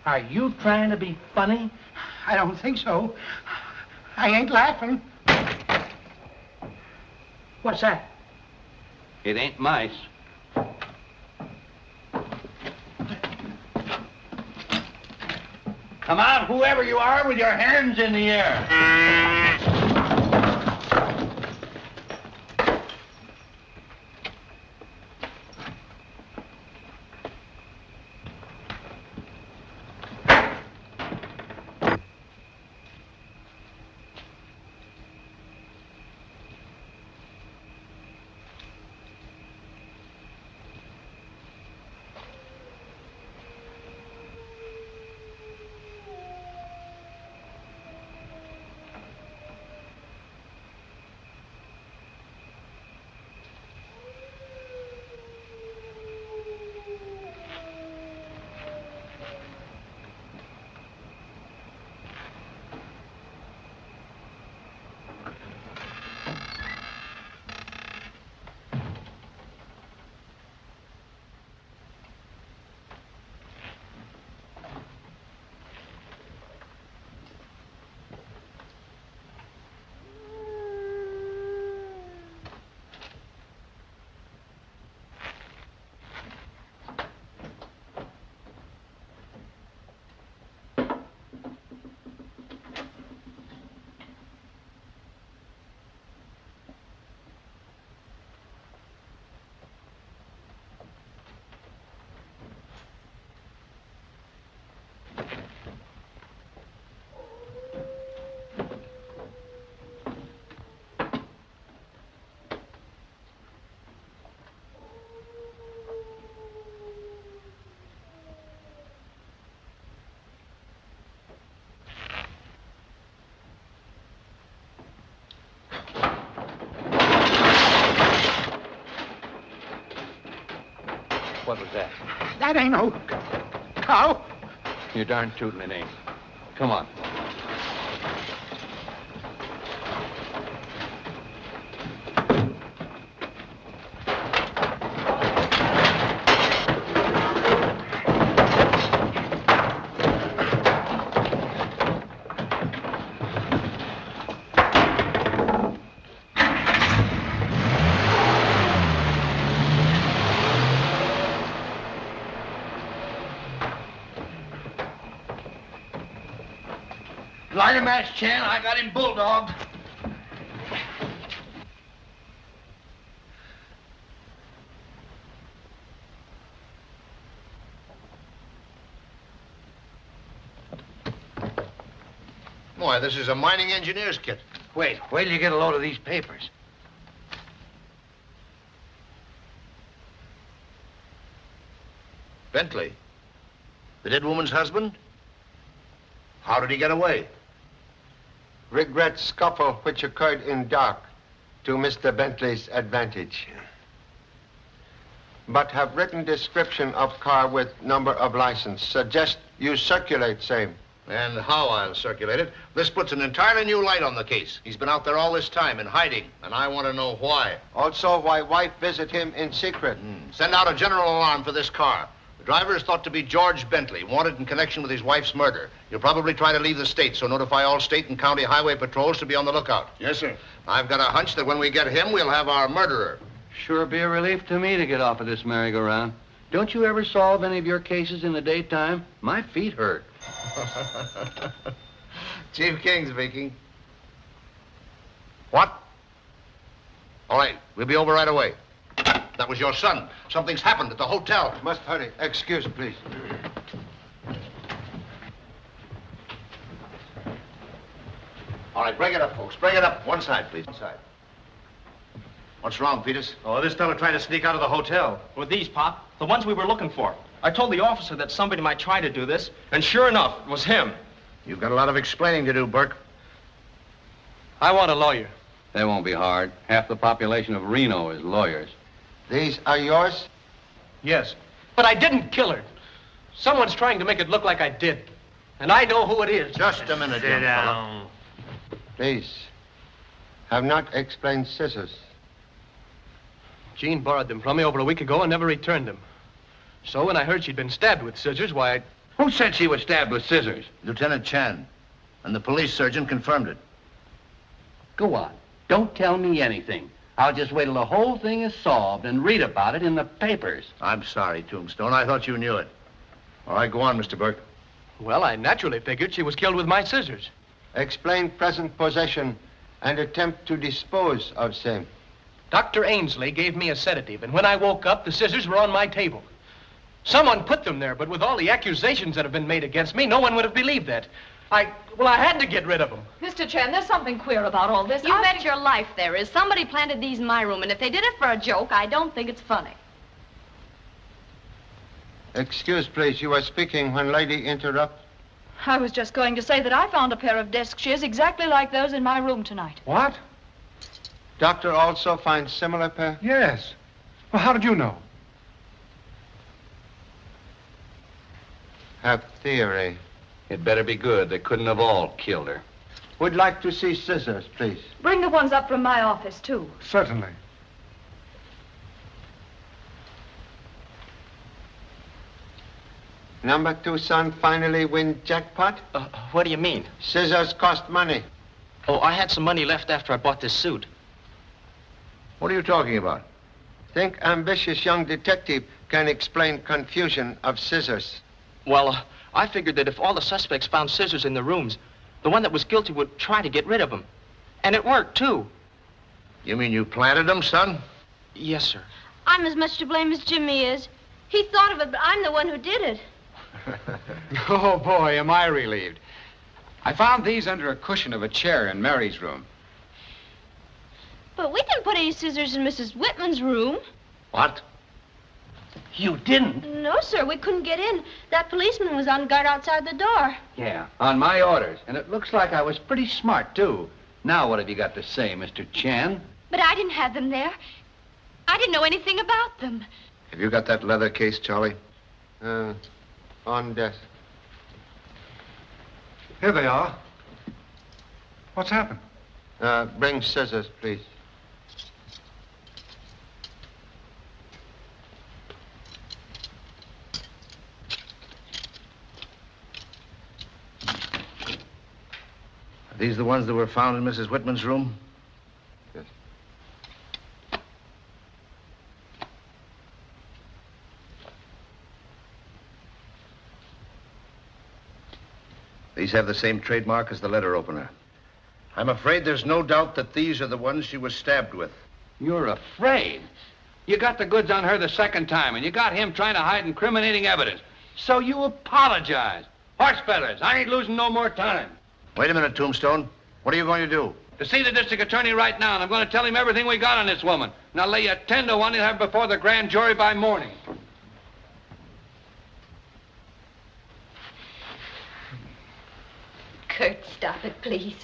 Are you trying to be funny? I don't think so. I ain't laughing. What's that? It ain't mice. Come out, whoever you are, with your hands in the air. What was that? That ain't no cow. You're darn tootin' it ain't. Come on. Light a match, Chan. I got him bulldogged. Boy, this is a mining engineer's kit. Wait till you get a load of these papers. Bentley, the dead woman's husband? How did he get away? Regret scuffle which occurred in dark to Mr. Bentley's advantage. But have written description of car with number of license. Suggest you circulate same. And how I'll circulate it. This puts an entirely new light on the case. He's been out there all this time in hiding, and I want to know why. Also, why wife visit him in secret. Send out a general alarm for this car. The driver is thought to be George Bentley, wanted in connection with his wife's murder. He'll probably try to leave the state, so notify all state and county highway patrols to be on the lookout. Yes, sir. I've got a hunch that when we get him, we'll have our murderer. Sure be a relief to me to get off of this merry-go-round. Don't you ever solve any of your cases in the daytime? My feet hurt. Chief King speaking. What? All right, we'll be over right away. That was your son. Something's happened at the hotel. Must hurry. Excuse, please. All right, break it up, folks. Break it up. One side, please. One side. What's wrong, Peters? Oh, this fellow tried to sneak out of the hotel. With these, Pop. The ones we were looking for. I told the officer that somebody might try to do this, and sure enough, it was him. You've got a lot of explaining to do, Burke. I want a lawyer. That won't be hard. Half the population of Reno is lawyers. These are yours? Yes. But I didn't kill her. Someone's trying to make it look like I did. And I know who it is. Just a minute, young fella. Please. Have not explained scissors. Jean borrowed them from me over a week ago and never returned them. So when I heard she'd been stabbed with scissors, why, Who said she was stabbed with scissors? Lieutenant Chan. And the police surgeon confirmed it. Go on. Don't tell me anything. I'll just wait till the whole thing is solved and read about it in the papers. I'm sorry, Tombstone. I thought you knew it. All right, go on, Mr. Burke. Well, I naturally figured she was killed with my scissors. Explain present possession and attempt to dispose of same. Dr. Ainsley gave me a sedative, and when I woke up, the scissors were on my table. Someone put them there, but with all the accusations that have been made against me, no one would have believed that. I had to get rid of them. Mr. Chen, there's something queer about all this. You bet your life there is. Somebody planted these in my room, and if they did it for a joke, I don't think it's funny. Excuse, please. You were speaking when lady interrupt. I was just going to say that I found a pair of desk shears exactly like those in my room tonight. What? Doctor also finds similar pair? Yes. Well, how did you know? Have theory. It better be good. They couldn't have all killed her. Would like to see scissors, please. Bring the ones up from my office, too. Certainly. Number 2 son finally win jackpot? What do you mean? Scissors cost money. Oh, I had some money left after I bought this suit. What are you talking about? Think ambitious young detective can explain confusion of scissors. Well, I figured that if all the suspects found scissors in the rooms, the one that was guilty would try to get rid of them. And it worked, too. You mean you planted them, son? Yes, sir. I'm as much to blame as Jimmy is. He thought of it, but I'm the one who did it. Oh, boy, am I relieved. I found these under a cushion of a chair in Mary's room. But we didn't put any scissors in Mrs. Whitman's room. What? You didn't? No, sir, we couldn't get in. That policeman was on guard outside the door. Yeah, on my orders. And it looks like I was pretty smart, too. Now what have you got to say, Mr. Chan? But I didn't have them there. I didn't know anything about them. Have you got that leather case, Charlie? On desk. Here they are. What's happened? Bring scissors, please. Are these the ones that were found in Mrs. Whitman's room? Yes. These have the same trademark as the letter opener. I'm afraid there's no doubt that these are the ones she was stabbed with. You're afraid? You got the goods on her the second time, and you got him trying to hide incriminating evidence. So you apologize. Horse feathers, I ain't losing no more time. Wait a minute, Tombstone. What are you going to do? To see the district attorney right now, and I'm going to tell him everything we got on this woman. And I'll lay you 10 to 1 he'll have before the grand jury by morning. Kurt, stop it, please.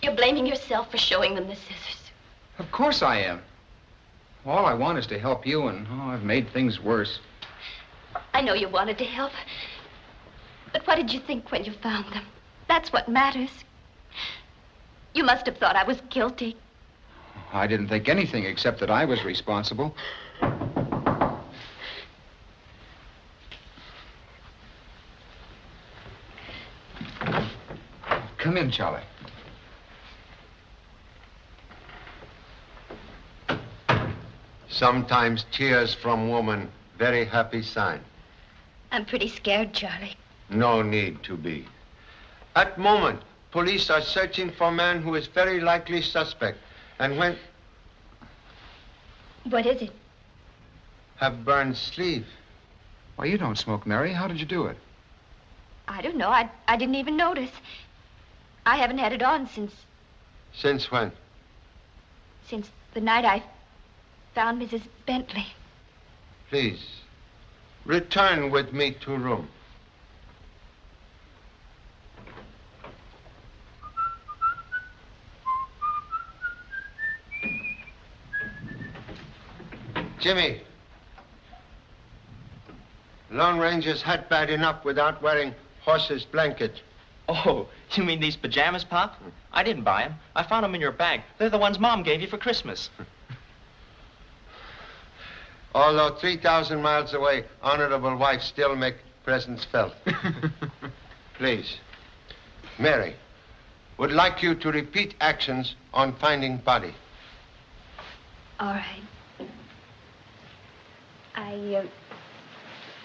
You're blaming yourself for showing them the scissors. Of course I am. All I want is to help you, and I've made things worse. I know you wanted to help. But what did you think when you found them? That's what matters. You must have thought I was guilty. I didn't think anything except that I was responsible. Come in, Charlie. Sometimes tears from woman, very happy sign. I'm pretty scared, Charlie. No need to be. At moment, police are searching for man who is very likely suspect. And when... What is it? Have burned sleeve. Why, you don't smoke, Mary. How did you do it? I don't know. I didn't even notice. I haven't had it on since... Since when? Since the night I found Mrs. Bentley. Please, return with me to room. Jimmy, Lone Ranger's hat bad enough without wearing horse's blanket. Oh, you mean these pajamas, Pop? I didn't buy them. I found them in your bag. They're the ones Mom gave you for Christmas. Although 3,000 miles away, honorable wife still make presence felt. Please. Mary, would like you to repeat actions on finding body. All right.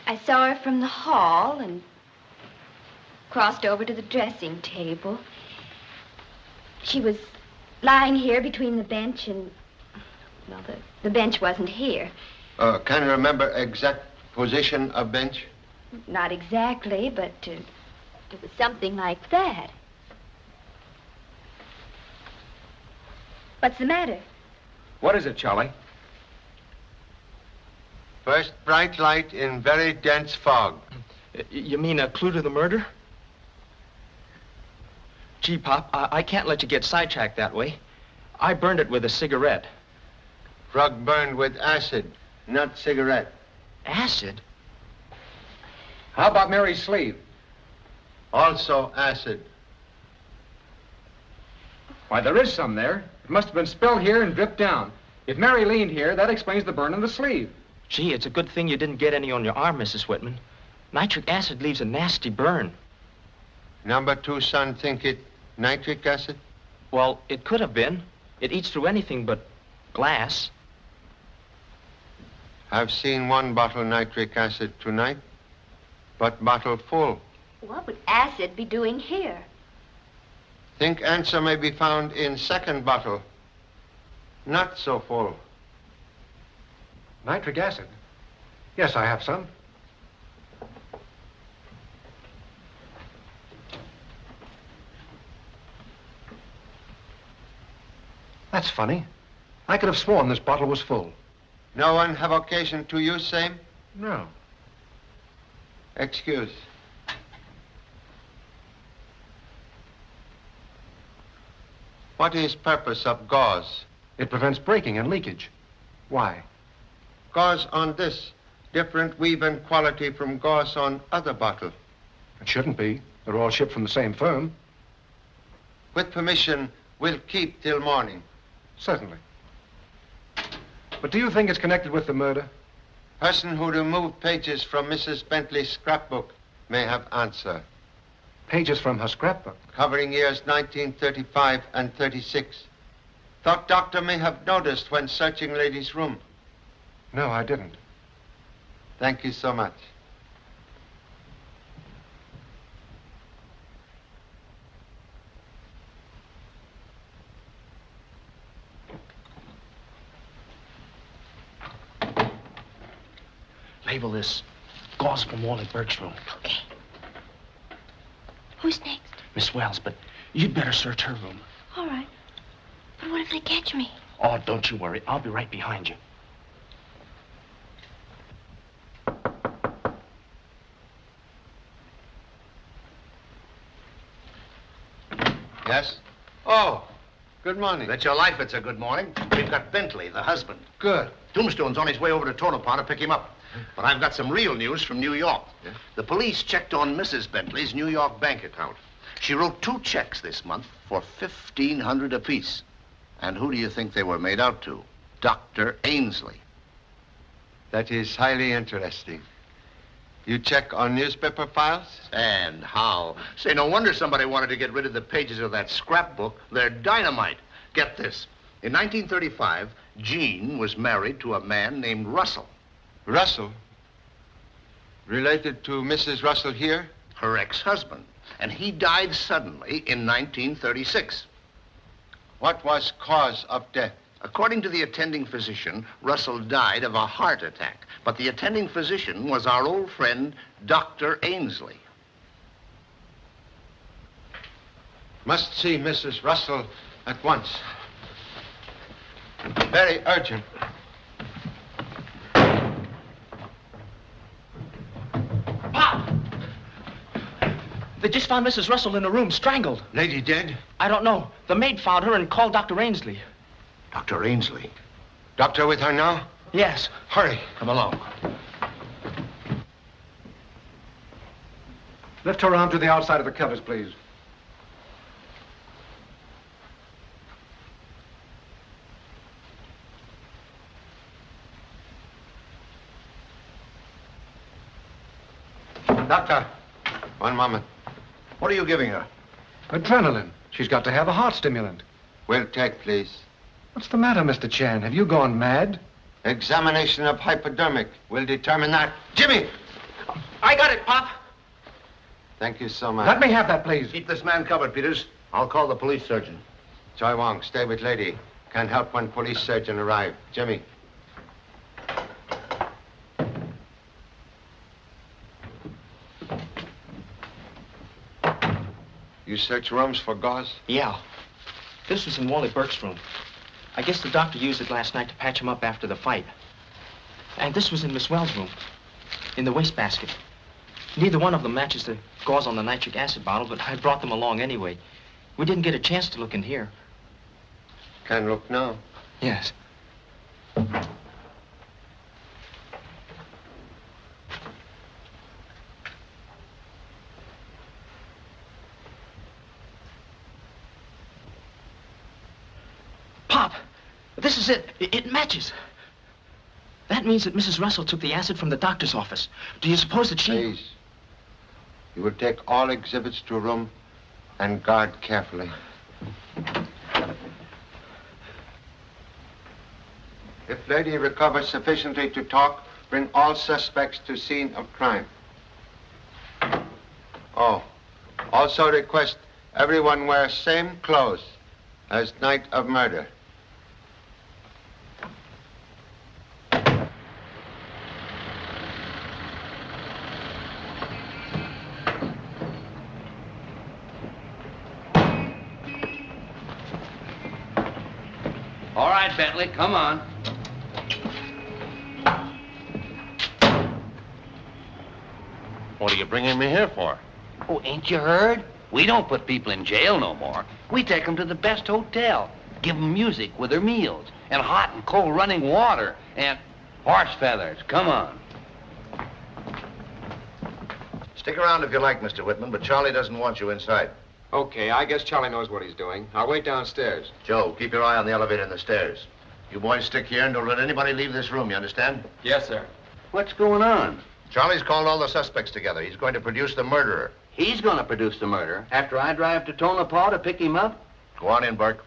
I saw her from the hall and crossed over to the dressing table. She was lying here between the bench and... Well, the bench wasn't here. Can you remember exact position of bench? Not exactly, but it was something like that. What's the matter? What is it, Charlie? First bright light in very dense fog. You mean a clue to the murder? Gee, Pop, I can't let you get sidetracked that way. I burned it with a cigarette. Rug burned with acid, not cigarette. Acid? How about Mary's sleeve? Also acid. Why, there is some there. It must have been spilled here and dripped down. If Mary leaned here, that explains the burn on the sleeve. Gee, it's a good thing you didn't get any on your arm, Mrs. Whitman. Nitric acid leaves a nasty burn. Number 2 son think it nitric acid? Well, it could have been. It eats through anything but glass. I've seen 1 bottle nitric acid tonight, but bottle full. What would acid be doing here? Think answer may be found in second bottle. Not so full. Nitric acid? Yes, I have some. That's funny. I could have sworn this bottle was full. No one have occasion to use same? No. Excuse. What is purpose of gauze? It prevents breaking and leakage. Why? gauze on this. Different weave and quality from gauze on other bottle. It shouldn't be. They're all shipped from the same firm. With permission, we'll keep till morning. Certainly. But do you think it's connected with the murder? Person who removed pages from Mrs. Bentley's scrapbook may have answer. Pages from her scrapbook? Covering years 1935 and 36. Thought doctor may have noticed when searching lady's room. No, I didn't. Thank you so much. Label this gauze from Wally Burke's room. Okay. Who's next? Miss Wells, but you'd better search her room. All right. But what if they catch me? Oh, don't you worry. I'll be right behind you. Yes? Oh, good morning. Bet your life it's a good morning. We've got Bentley, the husband. Good. Tombstone's on his way over to Tonopah to pick him up. But I've got some real news from New York. Yeah? The police checked on Mrs. Bentley's New York bank account. She wrote 2 checks this month for $1,500 apiece. And who do you think they were made out to? Dr. Ainsley. That is highly interesting. You check on newspaper files? And how? Say, no wonder somebody wanted to get rid of the pages of that scrapbook. They're dynamite. Get this. In 1935, Jean was married to a man named Russell. Russell? Related to Mrs. Russell here? Her ex-husband. And he died suddenly in 1936. What was cause of death? According to the attending physician, Russell died of a heart attack. But the attending physician was our old friend, Dr. Ainsley. Must see Mrs. Russell at once. Very urgent. Pop! They just found Mrs. Russell in a room, strangled. Lady dead? I don't know. The maid found her and called Dr. Ainsley. Dr. Ainsley? Doctor with her now? Yes. Hurry. Come along. Lift her arm to the outside of the covers, please. Doctor, one moment. What are you giving her? Adrenaline. She's got to have a heart stimulant. Will take, please. What's the matter, Mr. Chan? Have you gone mad? Examination of hypodermic will determine that. Jimmy! I got it, Pop. Thank you so much. Let me have that, please. Keep this man covered, Peters. I'll call the police surgeon. Choi Wong, stay with lady. Can help when police surgeon arrive. Jimmy. You search rooms for gauze? Yeah. This was in Wally Burke's room. I guess the doctor used it last night to patch him up after the fight. And this was in Miss Wells' room, in the wastebasket. Neither one of them matches the gauze on the nitric acid bottle, but I brought them along anyway. We didn't get a chance to look in here. Can look now. Yes. Pop, this is it. It matches. That means that Mrs. Russell took the acid from the doctor's office. Do you suppose that she... Please. You will take all exhibits to a room and guard carefully. If lady recovers sufficiently to talk, bring all suspects to scene of crime. Oh, also request everyone wear same clothes as night of murder. All right, Bentley, come on. What are you bringing me here for? Oh, ain't you heard? We don't put people in jail no more. We take them to the best hotel, give them music with their meals, and hot and cold running water, and... Horse feathers, come on. Stick around if you like, Mr. Whitman, but Charlie doesn't want you inside. Okay, I guess Charlie knows what he's doing. I'll wait downstairs. Joe, keep your eye on the elevator and the stairs. You boys stick here and don't let anybody leave this room, you understand? Yes, sir. What's going on? Charlie's called all the suspects together. He's going to produce the murderer. He's going to produce the murderer after I drive to Tonopah to pick him up? Go on in, Burke.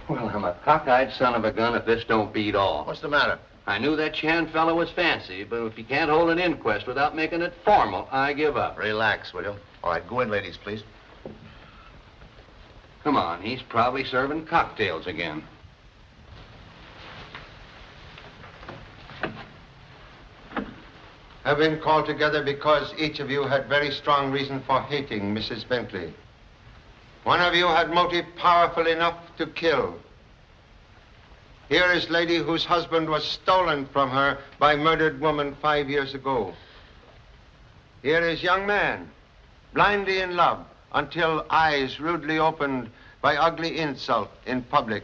Well, I'm a cockeyed son of a gun if this don't beat all. What's the matter? I knew that Chan fellow was fancy, but if you can't hold an inquest without making it formal, I give up. Relax, will you? All right, go in, ladies, please. Come on, he's probably serving cocktails again. Have been called together because each of you had very strong reason for hating Mrs. Bentley. One of you had motive powerful enough to kill. Here is lady whose husband was stolen from her by murdered woman 5 years ago. Here is young man, blindly in love until eyes rudely opened by ugly insult in public.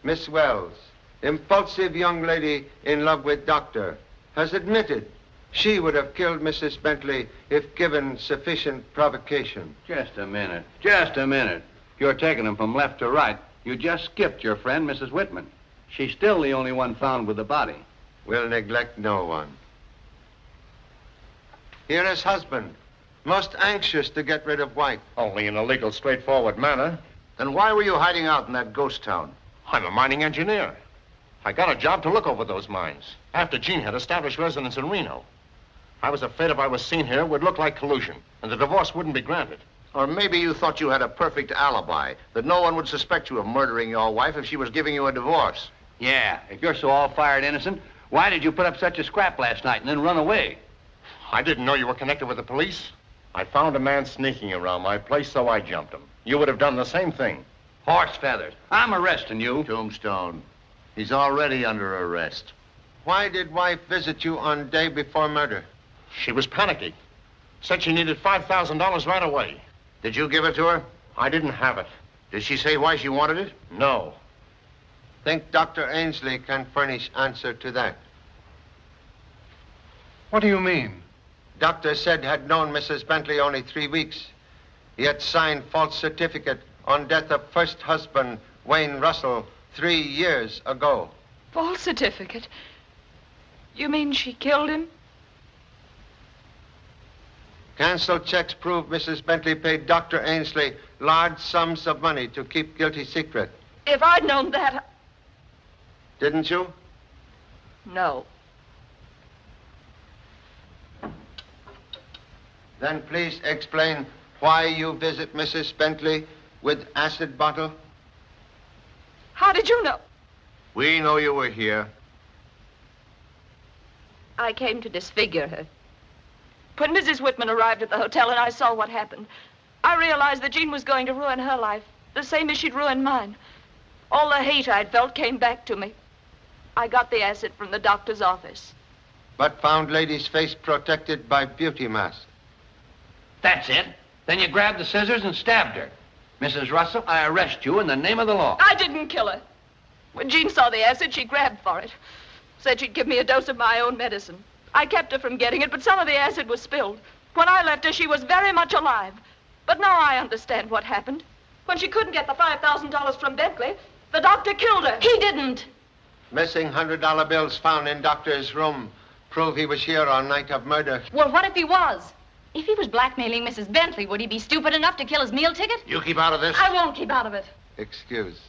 Miss Wells, impulsive young lady in love with doctor, has admitted she would have killed Mrs. Bentley if given sufficient provocation. Just a minute. Just a minute. You're taking them from left to right. You just skipped your friend, Mrs. Whitman. She's still the only one found with the body. We'll neglect no one. Here is husband, most anxious to get rid of wife. Only in a legal, straightforward manner. Then why were you hiding out in that ghost town? I'm a mining engineer. I got a job to look over those mines after Jean had established residence in Reno. I was afraid if I was seen here, it would look like collusion, and the divorce wouldn't be granted. Or maybe you thought you had a perfect alibi, that no one would suspect you of murdering your wife if she was giving you a divorce. Yeah, if you're so all-fired innocent, why did you put up such a scrap last night and then run away? I didn't know you were connected with the police. I found a man sneaking around my place, so I jumped him. You would have done the same thing. Horse feathers. I'm arresting you. Tombstone. He's already under arrest. Why did wife visit you on day before murder? She was panicky. Said she needed $5,000 right away. Did you give it to her? I didn't have it. Did she say why she wanted it? No. Think Dr. Ainsley can furnish answer to that. What do you mean? Doctor said had known Mrs. Bentley only 3 weeks, yet signed false certificate on death of first husband, Wayne Russell, 3 years ago. False certificate? You mean she killed him? Canceled checks prove Mrs. Bentley paid Dr. Ainsley large sums of money to keep guilty secret. If I'd known that... Didn't you? No. Then please explain why you visit Mrs. Bentley with acid bottle. How did you know? We know you were here. I came to disfigure her. When Mrs. Whitman arrived at the hotel and I saw what happened, I realized that Jean was going to ruin her life, the same as she'd ruined mine. All the hate I'd felt came back to me. I got the acid from the doctor's office. But found lady's face protected by beauty mask. That's it. Then you grabbed the scissors and stabbed her. Mrs. Russell, I arrest you in the name of the law. I didn't kill her. When Jean saw the acid, she grabbed for it. Said she'd give me a dose of my own medicine. I kept her from getting it, but some of the acid was spilled. When I left her, she was very much alive. But now I understand what happened. When she couldn't get the $5,000 from Bentley, the doctor killed her. He didn't. Missing $100 bills found in doctor's room prove he was here on night of murder. Well, what if he was? If he was blackmailing Mrs. Bentley, would he be stupid enough to kill his meal ticket? You keep out of this. I won't keep out of it. Excuse.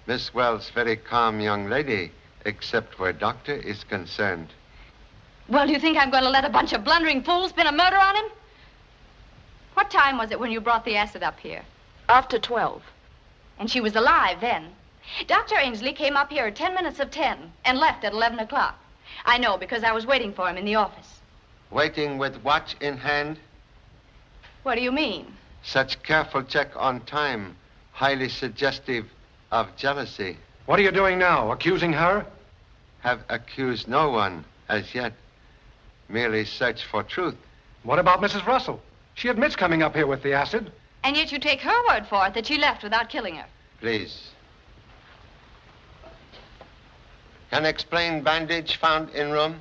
Miss Wells, very calm young lady, except where doctor is concerned. Well, do you think I'm going to let a bunch of blundering fools pin a murder on him? What time was it when you brought the acid up here? After 12. And she was alive then. Dr. Ainsley came up here at 10 minutes of 10 and left at 11 o'clock. I know because I was waiting for him in the office. Waiting with watch in hand? What do you mean? Such careful check on time, highly suggestive of jealousy. What are you doing now? Accusing her? Have accused no one as yet. Merely search for truth. What about Mrs. Russell? She admits coming up here with the acid. And yet you take her word for it that she left without killing her. Please. Can explain bandage found in room?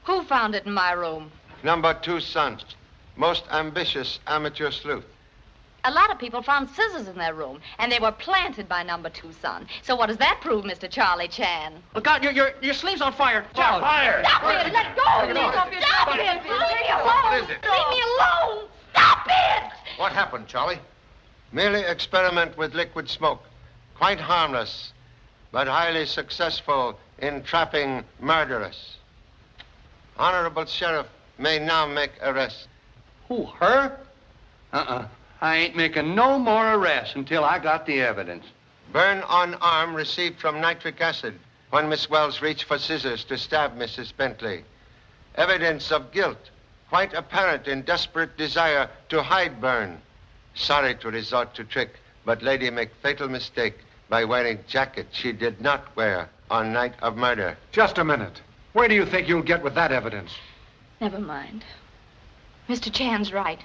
Who found it in my room? Number 2 son. Most ambitious amateur sleuth. A lot of people found scissors in their room, and they were planted by number 2 son. So what does that prove, Mr. Charlie Chan? Look out, your sleeve's on fire. On fire! Stop it! Let go of me! Stop it! Leave me alone! What is it? Leave me alone! Stop it! What happened, Charlie? Merely experiment with liquid smoke. Quite harmless, but highly successful in trapping murderers. Honorable Sheriff may now make arrest. Who, her? I ain't making no more arrests until I got the evidence. Burn on arm received from nitric acid when Miss Wells reached for scissors to stab Mrs. Bentley. Evidence of guilt, quite apparent in desperate desire to hide burn. Sorry to resort to trick, but lady make fatal mistake by wearing jacket she did not wear on night of murder. Just a minute. Where do you think you'll get with that evidence? Never mind. Mr. Chan's right.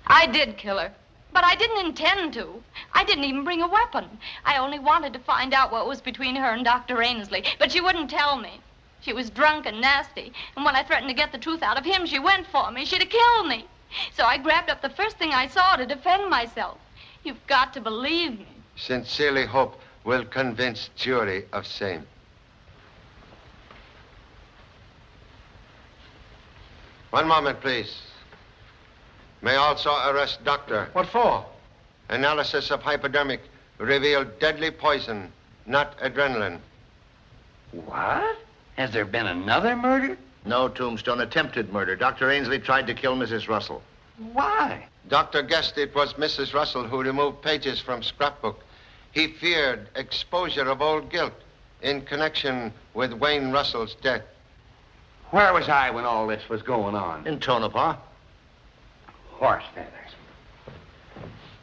I did kill her. But I didn't intend to. I didn't even bring a weapon. I only wanted to find out what was between her and Dr. Ainsley. But she wouldn't tell me. She was drunk and nasty. And when I threatened to get the truth out of him, she went for me. She'd have killed me. So I grabbed up the first thing I saw to defend myself. You've got to believe me. Sincerely hope will convince jury of same. One moment, please. May also arrest doctor. What for? Analysis of hypodermic revealed deadly poison, not adrenaline. What? Has there been another murder? No, Tombstone. Attempted murder. Dr. Ainsley tried to kill Mrs. Russell. Why? Doctor guessed it was Mrs. Russell who removed pages from scrapbook. He feared exposure of old guilt in connection with Wayne Russell's death. Where was I when all this was going on? In Tonopah. Horse feathers.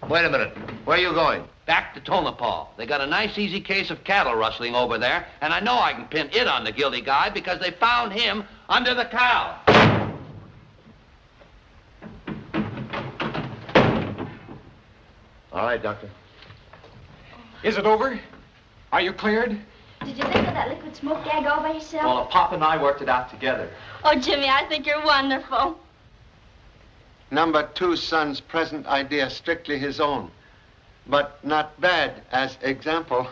Wait a minute. Where are you going? Back to Tonopah. They got a nice, easy case of cattle rustling over there, and I know I can pin it on the guilty guy because they found him under the cow. All right, Doctor. Is it over? Are you cleared? Did you think of that liquid smoke gag all by yourself? Well, Pop and I worked it out together. Oh, Jimmy, I think you're wonderful. Number 2 son's present idea strictly his own, but not bad as example.